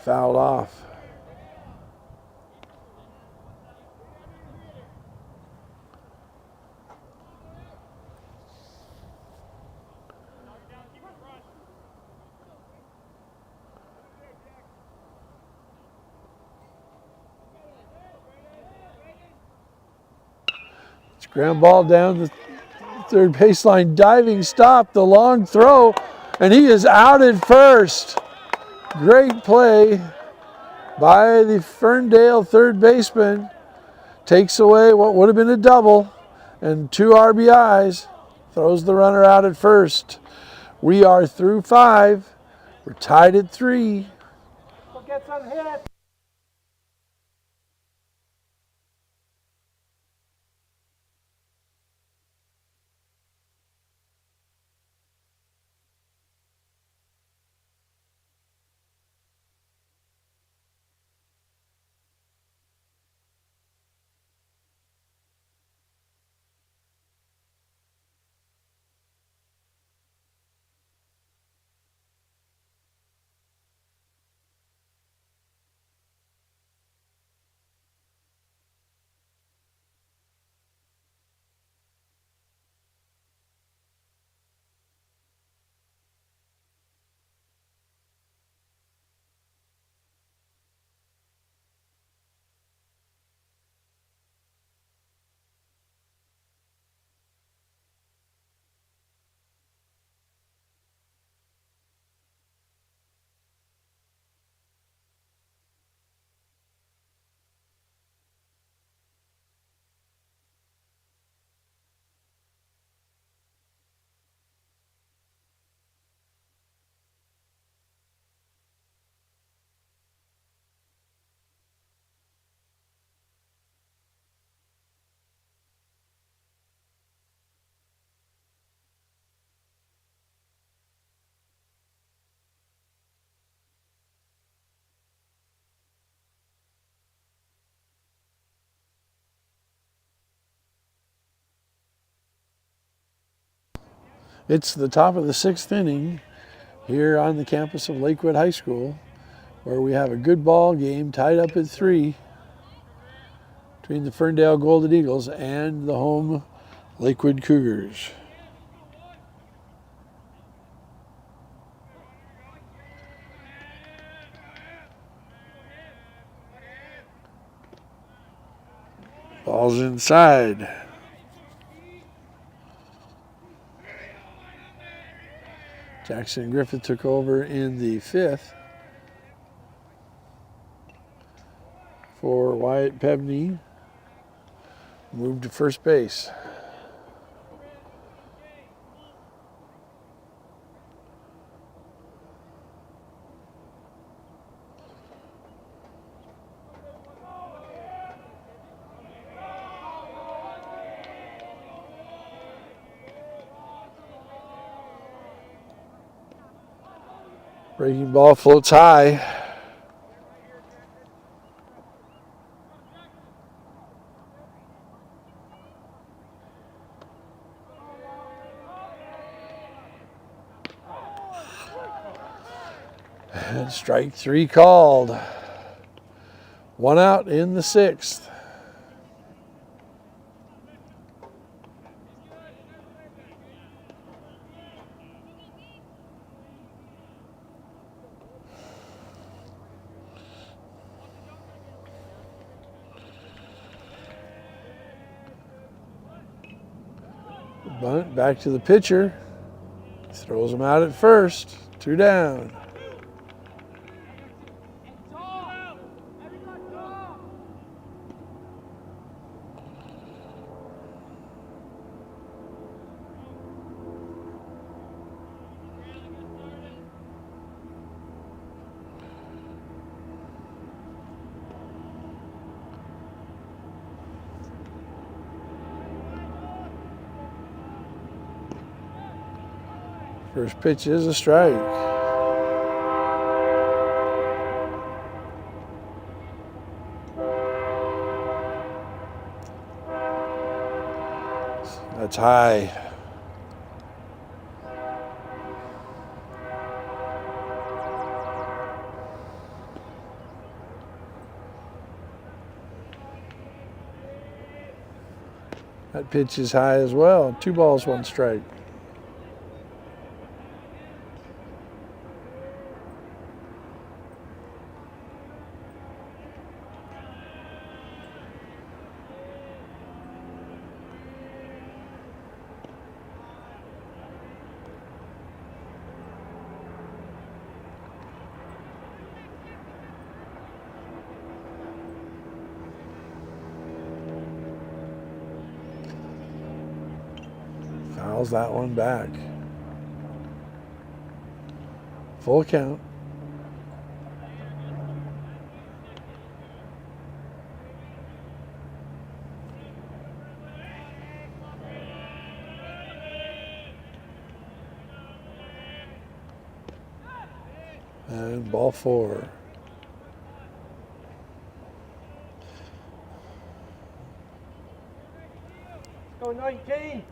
Fouled off. It's ground ball down the third baseline, diving stop, the long throw, and he is out at first. Great play by the Ferndale third baseman. Takes away what would have been a double and 2 RBIs. Throws the runner out at first. We are through 5. We're tied at 3. Go get some hits. It's the top of the 6th inning here on the campus of Lakewood High School, where we have a good ball game tied up at 3 between the Ferndale Golden Eagles and the home Lakewood Cougars. Ball's inside. Jackson Griffith took over in the 5th for Wyatt Pebney. Moved to first base. Breaking ball floats high. And strike 3 called. 1 out in the 6th. Bunt back to the pitcher. Throws him out at first. 2 down. First pitch is a strike. That's high. That pitch is high as well. 2 balls, 1 strike. Fouls that one back. Full count. And ball 4. Go 19.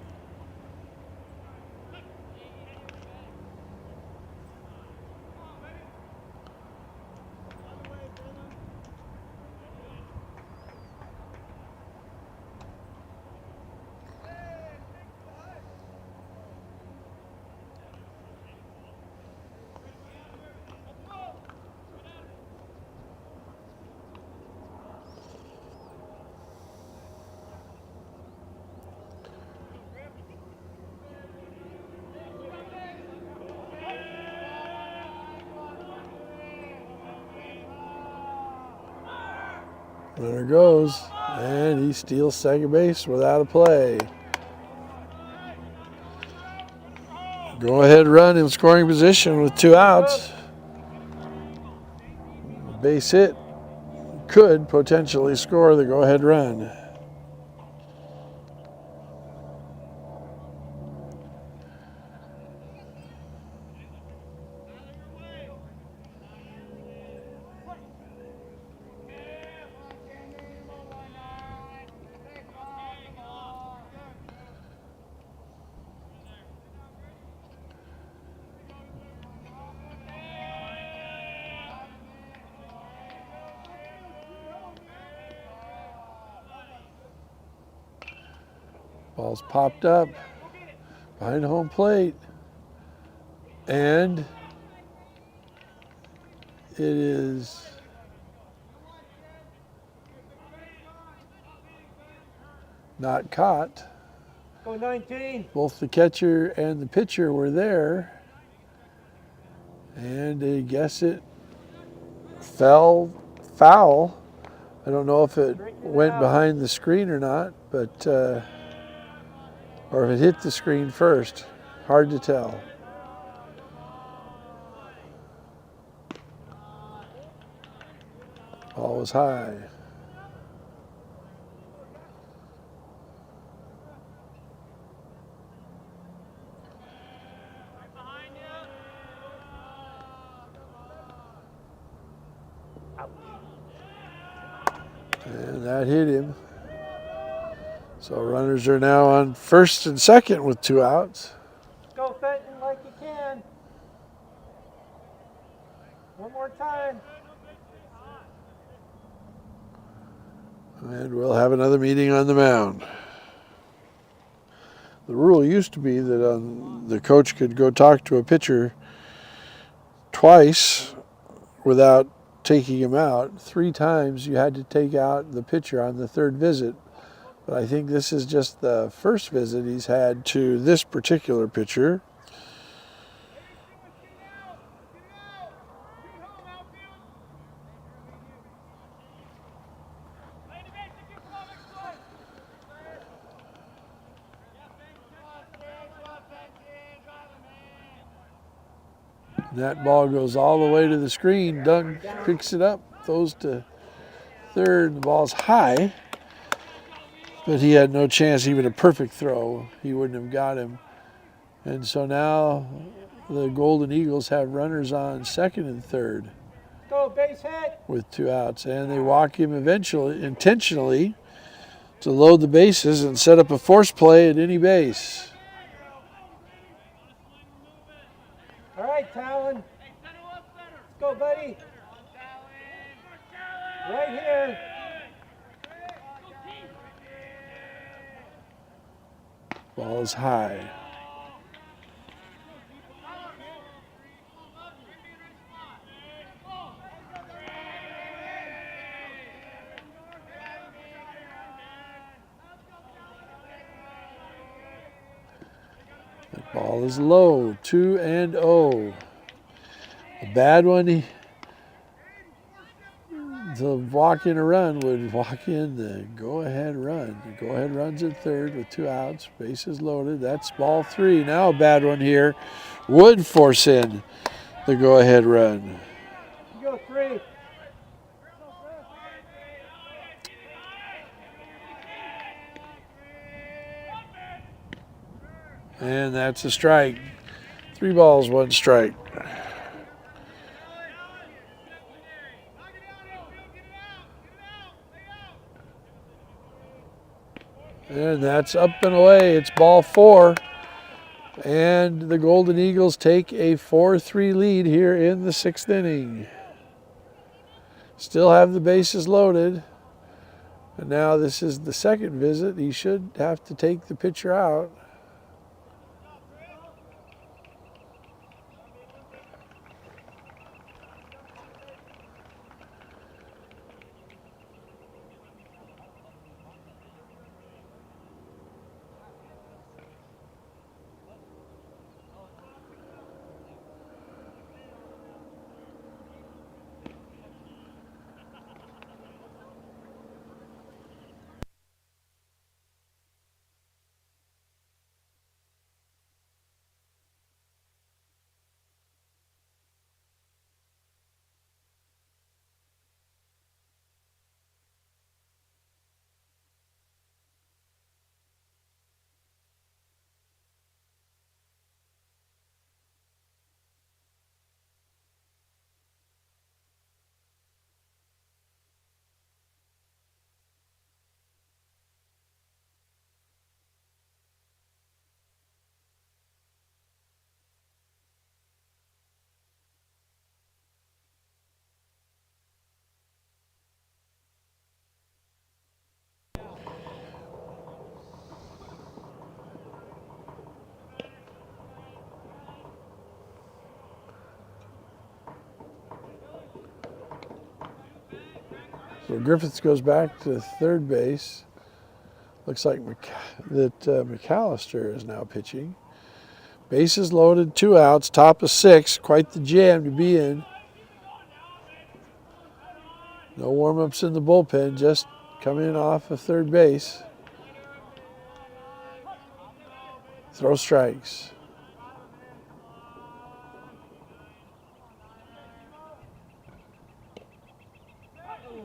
Runner goes, and he steals second base without a play. Go ahead run in scoring position with 2 outs. Base hit could potentially score the go-ahead run. Ball's popped up behind home plate, and it is not caught. Go 19. Both the catcher and the pitcher were there, and I guess it fell foul. I don't know if it went behind the screen or not, but or if it hit the screen first. Hard to tell. Ball was high. And that hit him. So runners are now on first and second with 2 outs. Go Fenton like you can. One more time. And we'll have another meeting on the mound. The rule used to be that the coach could go talk to a pitcher twice without taking him out. 3 times you had to take out the pitcher on the 3rd visit. But I think this is just the first visit he's had to this particular pitcher. That ball goes all the way to the screen. Doug picks it up, throws to 3rd. The ball's high, but he had no chance, even a perfect throw. He wouldn't have got him. And so now the Golden Eagles have runners on 2nd and 3rd. Go base hit. With 2 outs. And they walk him intentionally to load the bases and set up a force play at any base. All right, Talon. Let's go, buddy. Right here. Ball is high. That ball is low, 2-0. A bad one the walk-in run would walk in the go-ahead run. The go-ahead run's at third with 2 outs, bases loaded. That's ball 3. Now a bad one here would force in the go-ahead run. You go 3. And that's a strike. 3 balls, 1 strike. And that's up and away. It's ball 4. And the Golden Eagles take a 4-3 lead here in the 6th inning. Still have the bases loaded. And now this is the second visit. He should have to take the pitcher out. So Griffiths goes back to third base. Looks like McAllister is now pitching. Bases loaded, 2 outs, top of 6. Quite the jam to be in. No warm-ups in the bullpen, just coming off of third base. Throw strikes.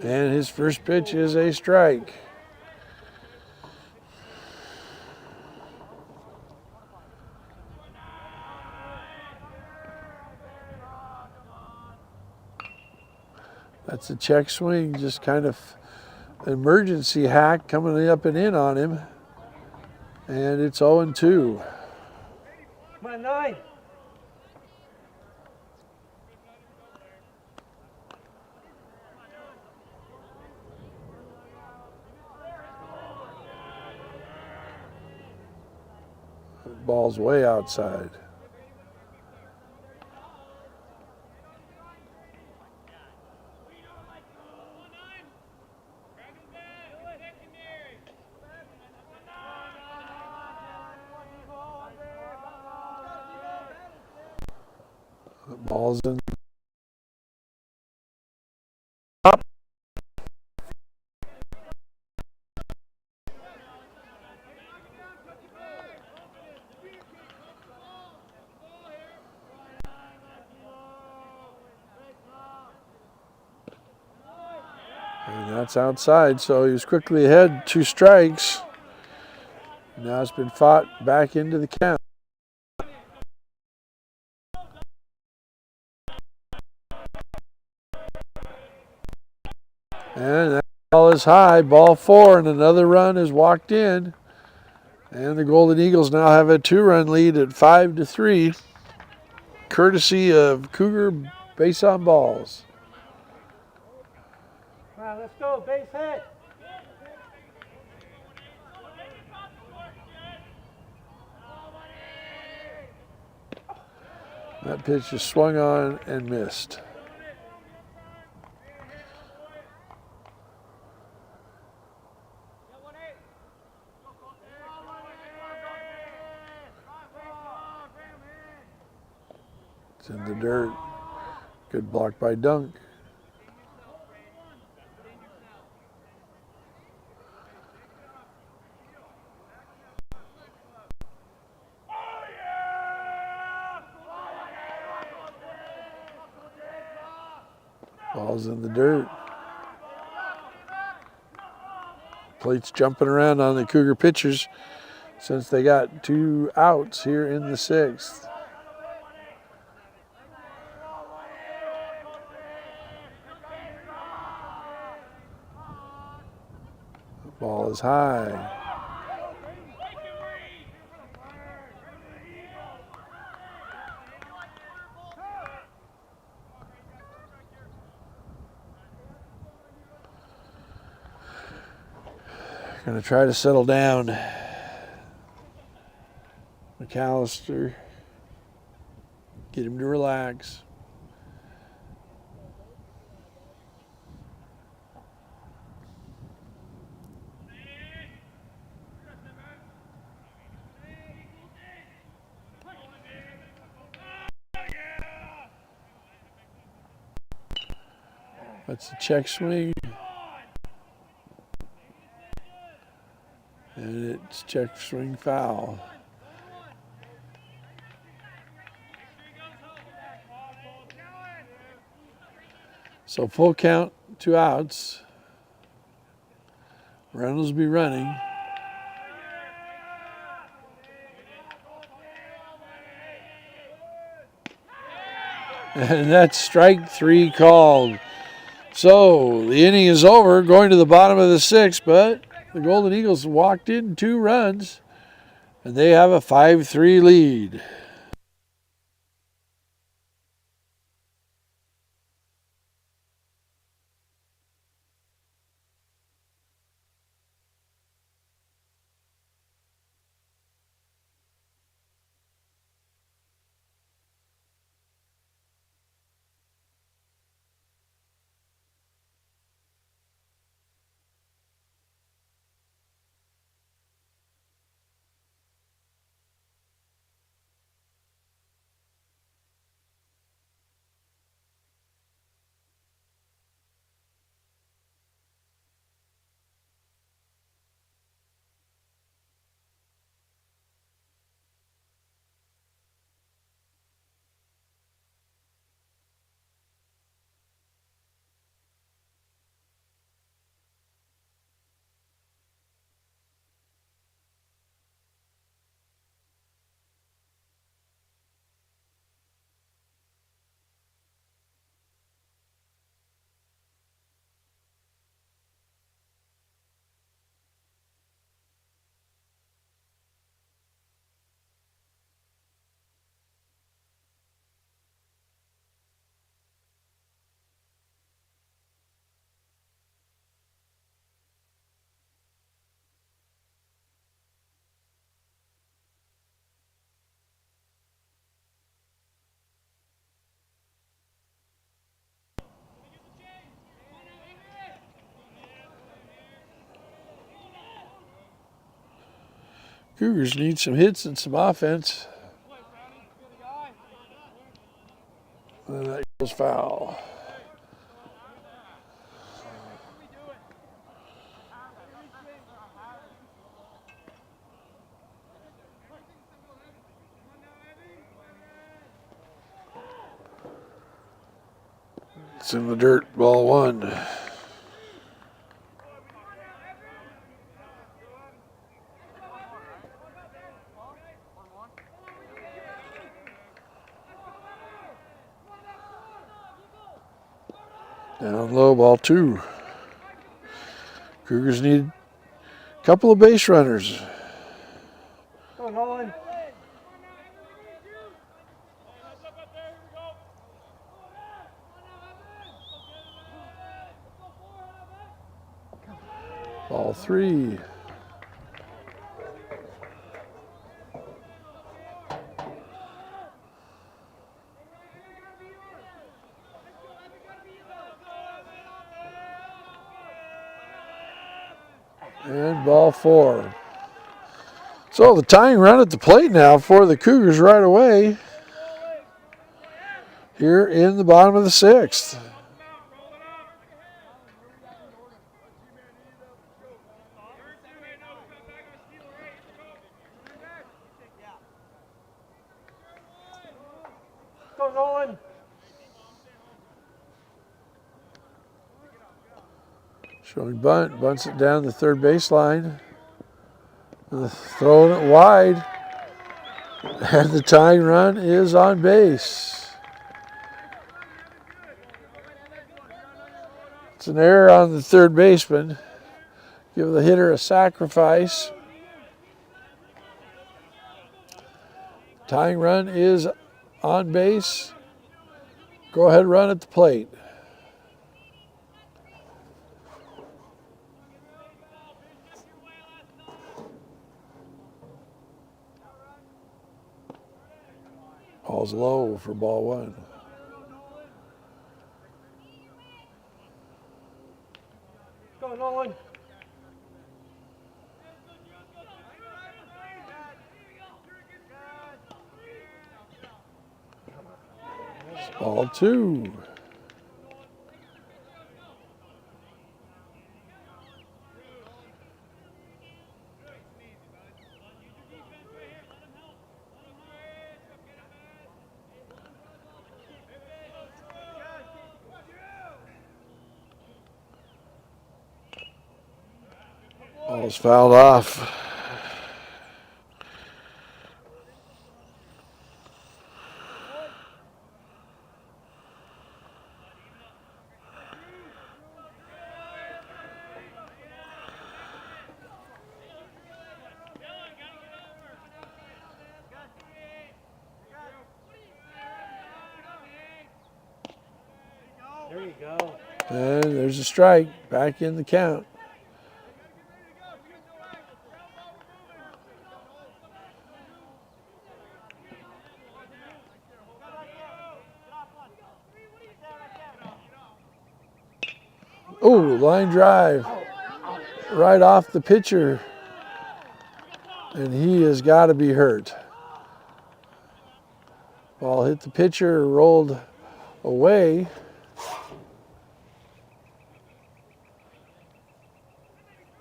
And his first pitch is a strike. That's a check swing, just kind of emergency hack coming up and in on him. And it's 0-2. Come on, 9. Ball's way outside. The ball's in. Up. And that's outside, so he was quickly ahead, 2 strikes. Now it's been fought back into the count. And that ball is high, ball 4, and another run is walked in. And the Golden Eagles now have a 2-run lead at 5-3, courtesy of Cougar base on balls. Come on, let's go, base hit. That pitch is swung on and missed. It's in the dirt. Good block by Dunk. Ball's in the dirt. Plate's jumping around on the Cougar pitchers since they got 2 outs here in the 6th. The ball is high. Going to try to settle down. McAllister. Get him to relax. That's a check swing. And it's check swing foul. So full count, 2 outs. Reynolds will be running. And that's strike 3 called. So the inning is over, going to the bottom of the 6th, but the Golden Eagles walked in 2 runs, and they have a 5-3 lead. Cougars need some hits and some offense. And that goes foul. It's in the dirt, ball 1. Down low, ball 2. Cougars need a couple of base runners. Go, Nolan. Ball 3. And ball 4. So the tying run at the plate now for the Cougars right away here in the bottom of the 6th. Go, Nolan. Throwing bunt, bunts it down the third baseline. Throwing it wide. And the tying run is on base. It's an error on the third baseman. Give the hitter a sacrifice. Tying run is on base. Go ahead, run at the plate. Ball's low for ball one. Go, Nolan. Ball two. Ball's fouled off. There you go. And there's a strike. Back in the count. Oh, line drive. Right off the pitcher. And he has got to be hurt. Ball hit the pitcher, rolled away.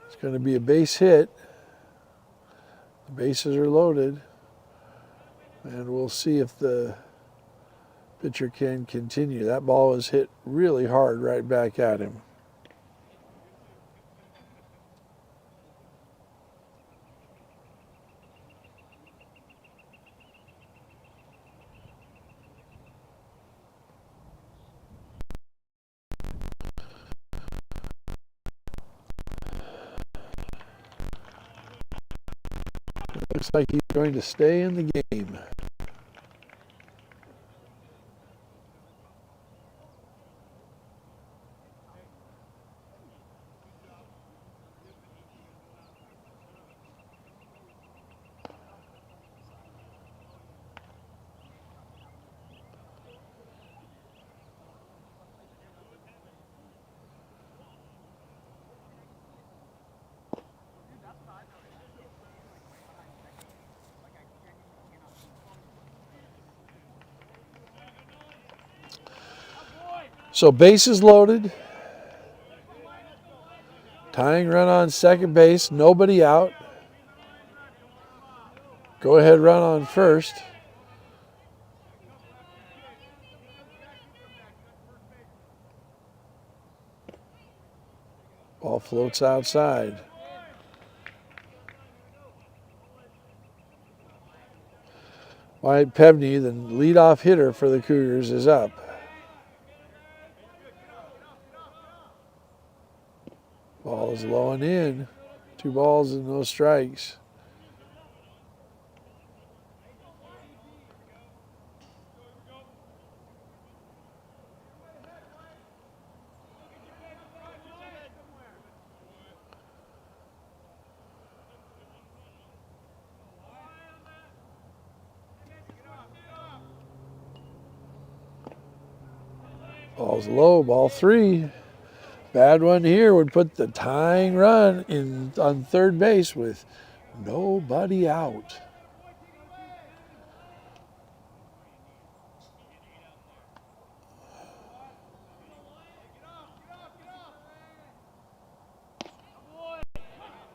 It's going to be a base hit. The bases are loaded. And we'll see if the pitcher can continue. That ball was hit really hard right back at him. Looks like he's going to stay in the game. So bases loaded. Tying run on second base, nobody out. Go ahead run on first. Ball floats outside. Wyatt Pevney, the leadoff hitter for the Cougars, is up. Ball is low and in. 2 balls and no strikes. Ball's low, ball 3. Bad one here would put the tying run in on third base with nobody out.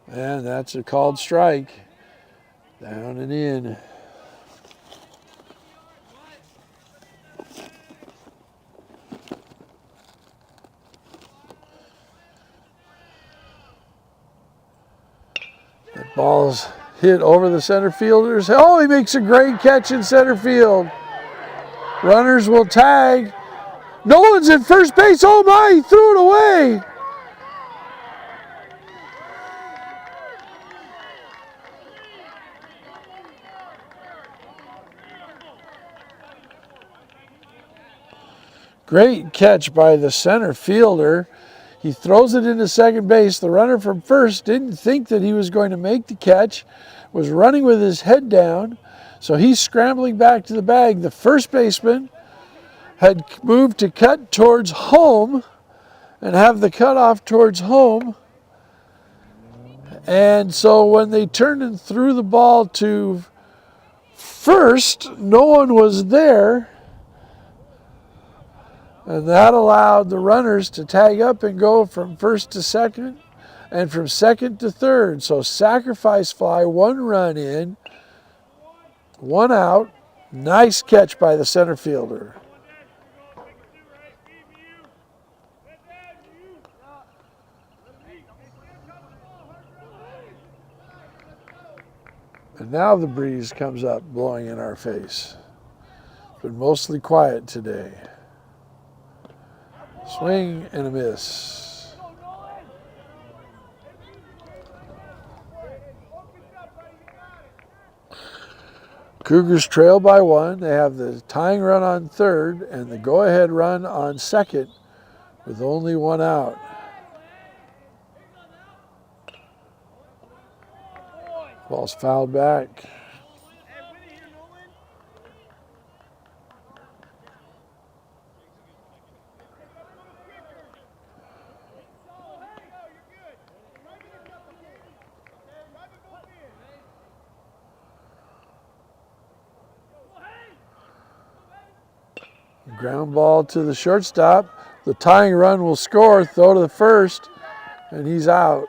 And that's a called strike. Down and in. Ball's hit over the center fielder's. Oh, he makes a great catch in center field. Runners will tag. Nolan's at first base. Oh my, he threw it away. Great catch by the center fielder. He throws it into second base. The runner from first didn't think that he was going to make the catch, was running with his head down, so he's scrambling back to the bag. The first baseman had moved to cut towards home and have the cutoff towards home. And so when they turned and threw the ball to first, no one was there. And that allowed the runners to tag up and go from first to second and from second to third. So sacrifice fly, 1 run in, 1 out. Nice catch by the center fielder. And now the breeze comes up, blowing in our face. Been mostly quiet today. Swing and a miss. Cougars trail by 1. They have the tying run on third and the go-ahead run on second with only 1 out. Ball's fouled back. Ground ball to the shortstop. The tying run will score, throw to the first, and he's out.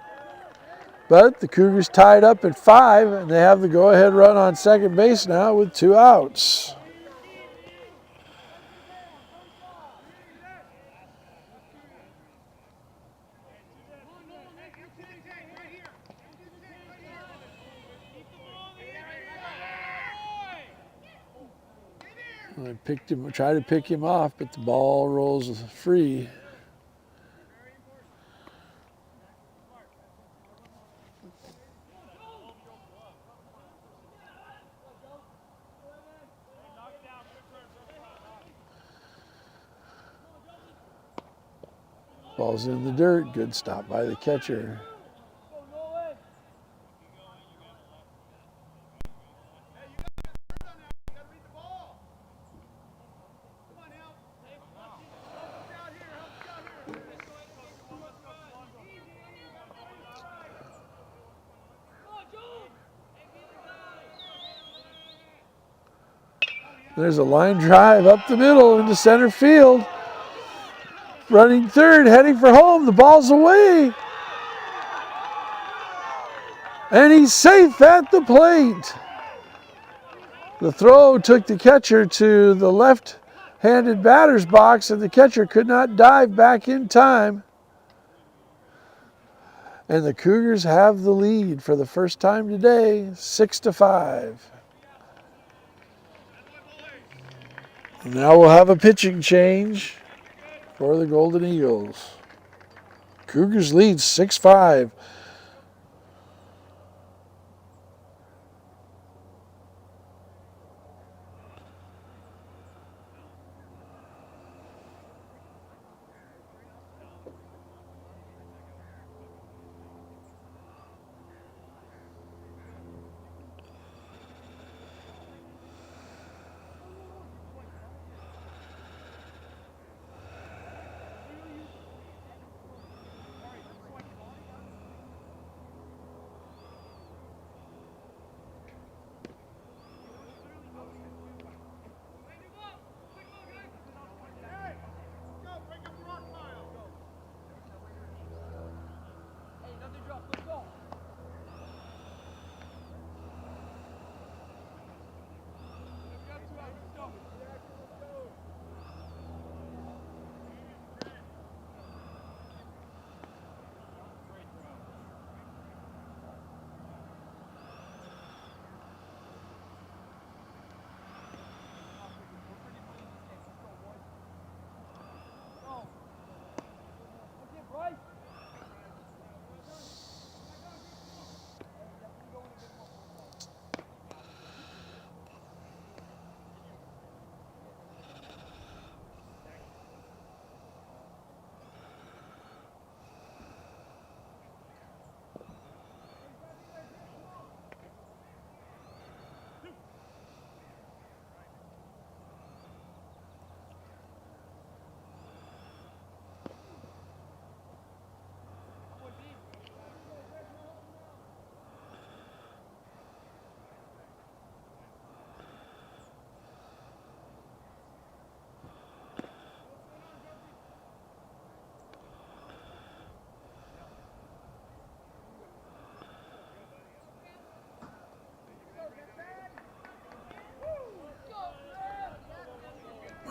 But the Cougars tied up at 5, and they have the go-ahead run on second base now with 2 outs. I tried to pick him off, but the ball rolls free. Ball's in the dirt. Good stop by the catcher. There's a line drive up the middle into center field. Running third, heading for home. The ball's away. And he's safe at the plate. The throw took the catcher to the left-handed batter's box, and the catcher could not dive back in time. And the Cougars have the lead for the first time today, 6-5. Now we'll have a pitching change for the Golden Eagles. Cougars lead 6-5.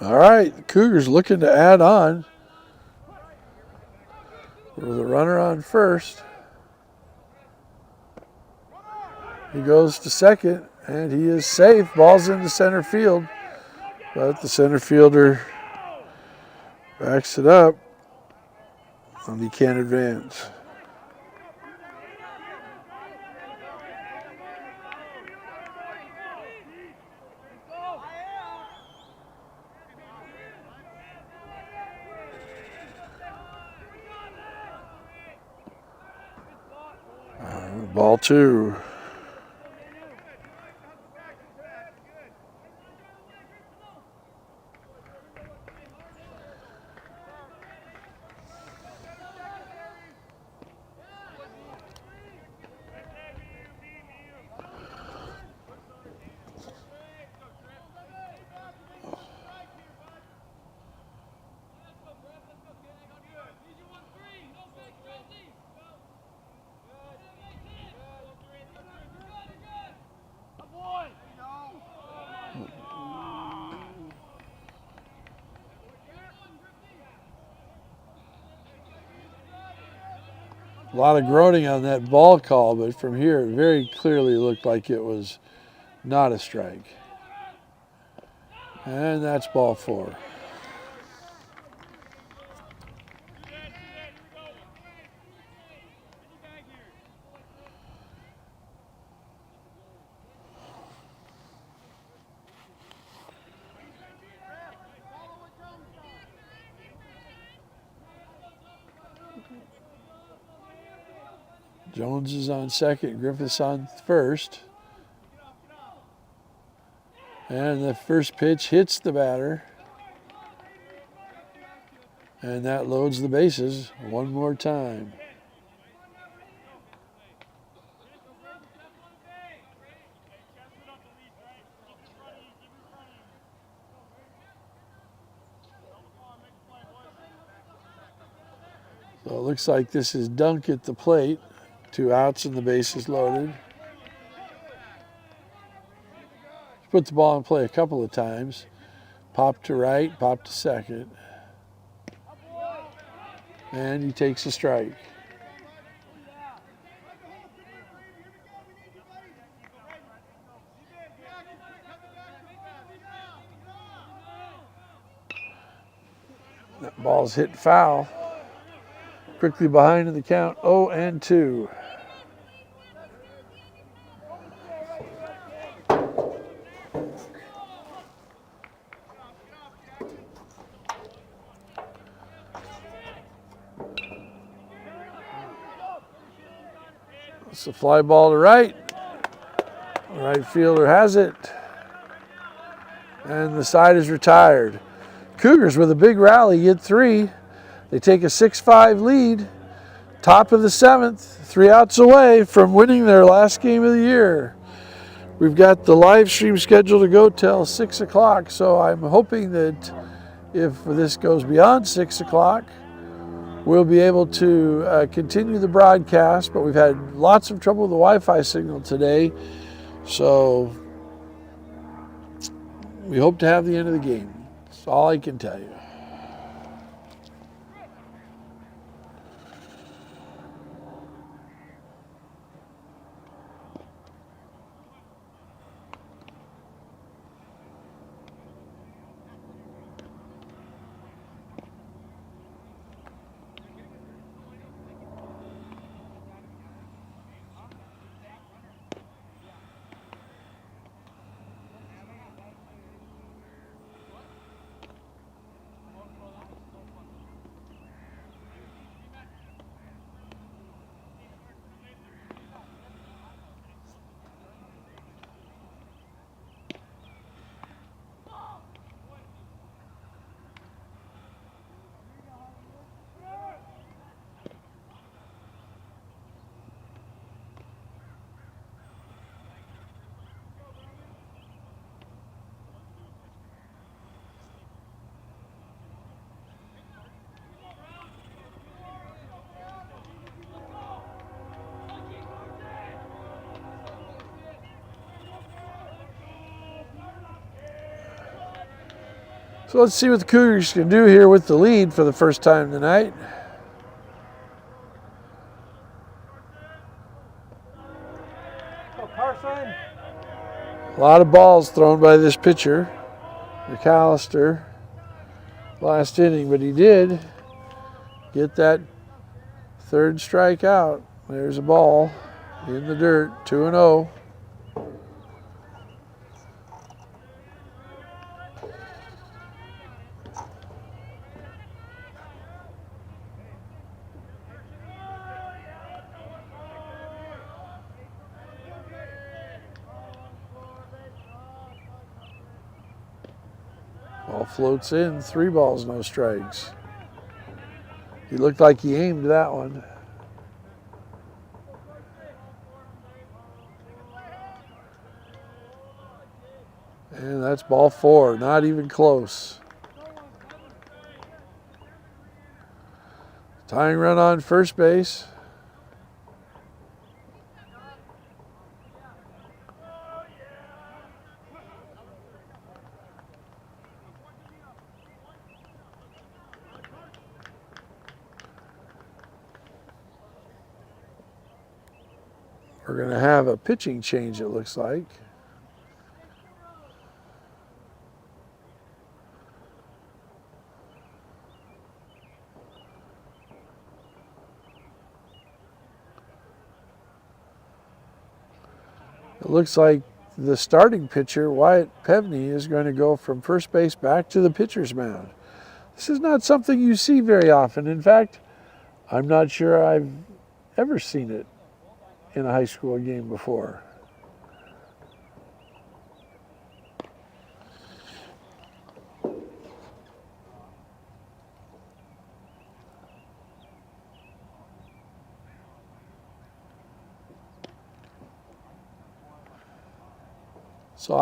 All right, the Cougars looking to add on. With the runner on first. He goes to second, and he is safe. Ball's in the center field, but the center fielder backs it up, and he can't advance. Ball two. A lot of groaning on that ball call, but from here it very clearly looked like it was not a strike. And that's ball four. Jones is on second, Griffiths on first. And the first pitch hits the batter. And that loads the bases one more time. So it looks like this is Dunk at the plate. 2 outs and the bases loaded. Put the ball in play a couple of times. Pop to right, pop to second. And he takes a strike. That ball's hit foul. Quickly behind in the count, 0-2. It's a fly ball to right. The right fielder has it. And the side is retired. Cougars with a big rally get 3. They take a 6-5 lead. Top of the 7th, 3 outs away from winning their last game of the year. We've got the live stream scheduled to go till 6 o'clock, so I'm hoping that if this goes beyond 6 o'clock, we'll be able to continue the broadcast, but we've had lots of trouble with the Wi-Fi signal today, so we hope to have the end of the game. That's all I can tell you. So let's see what the Cougars can do here with the lead for the first time tonight. Go, Carson. A lot of balls thrown by this pitcher, McAllister, last inning, but he did get that third strikeout. There's a ball in the dirt, 2-0. Ball floats in, 3 balls, no strikes. He looked like he aimed that one. And that's ball 4, not even close. Tying run on first base. We're going to have a pitching change, it looks like. It looks like the starting pitcher, Wyatt Pevney, is going to go from first base back to the pitcher's mound. This is not something you see very often. In fact, I'm not sure I've ever seen it in a high school game before. So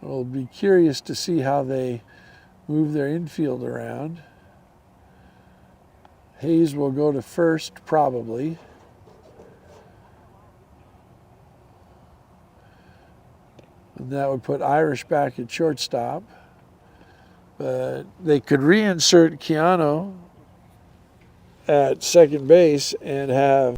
will be curious to see how they move their infield around. Hayes will go to first, probably. And that would put Irish back at shortstop. But they could reinsert Keanu at second base and have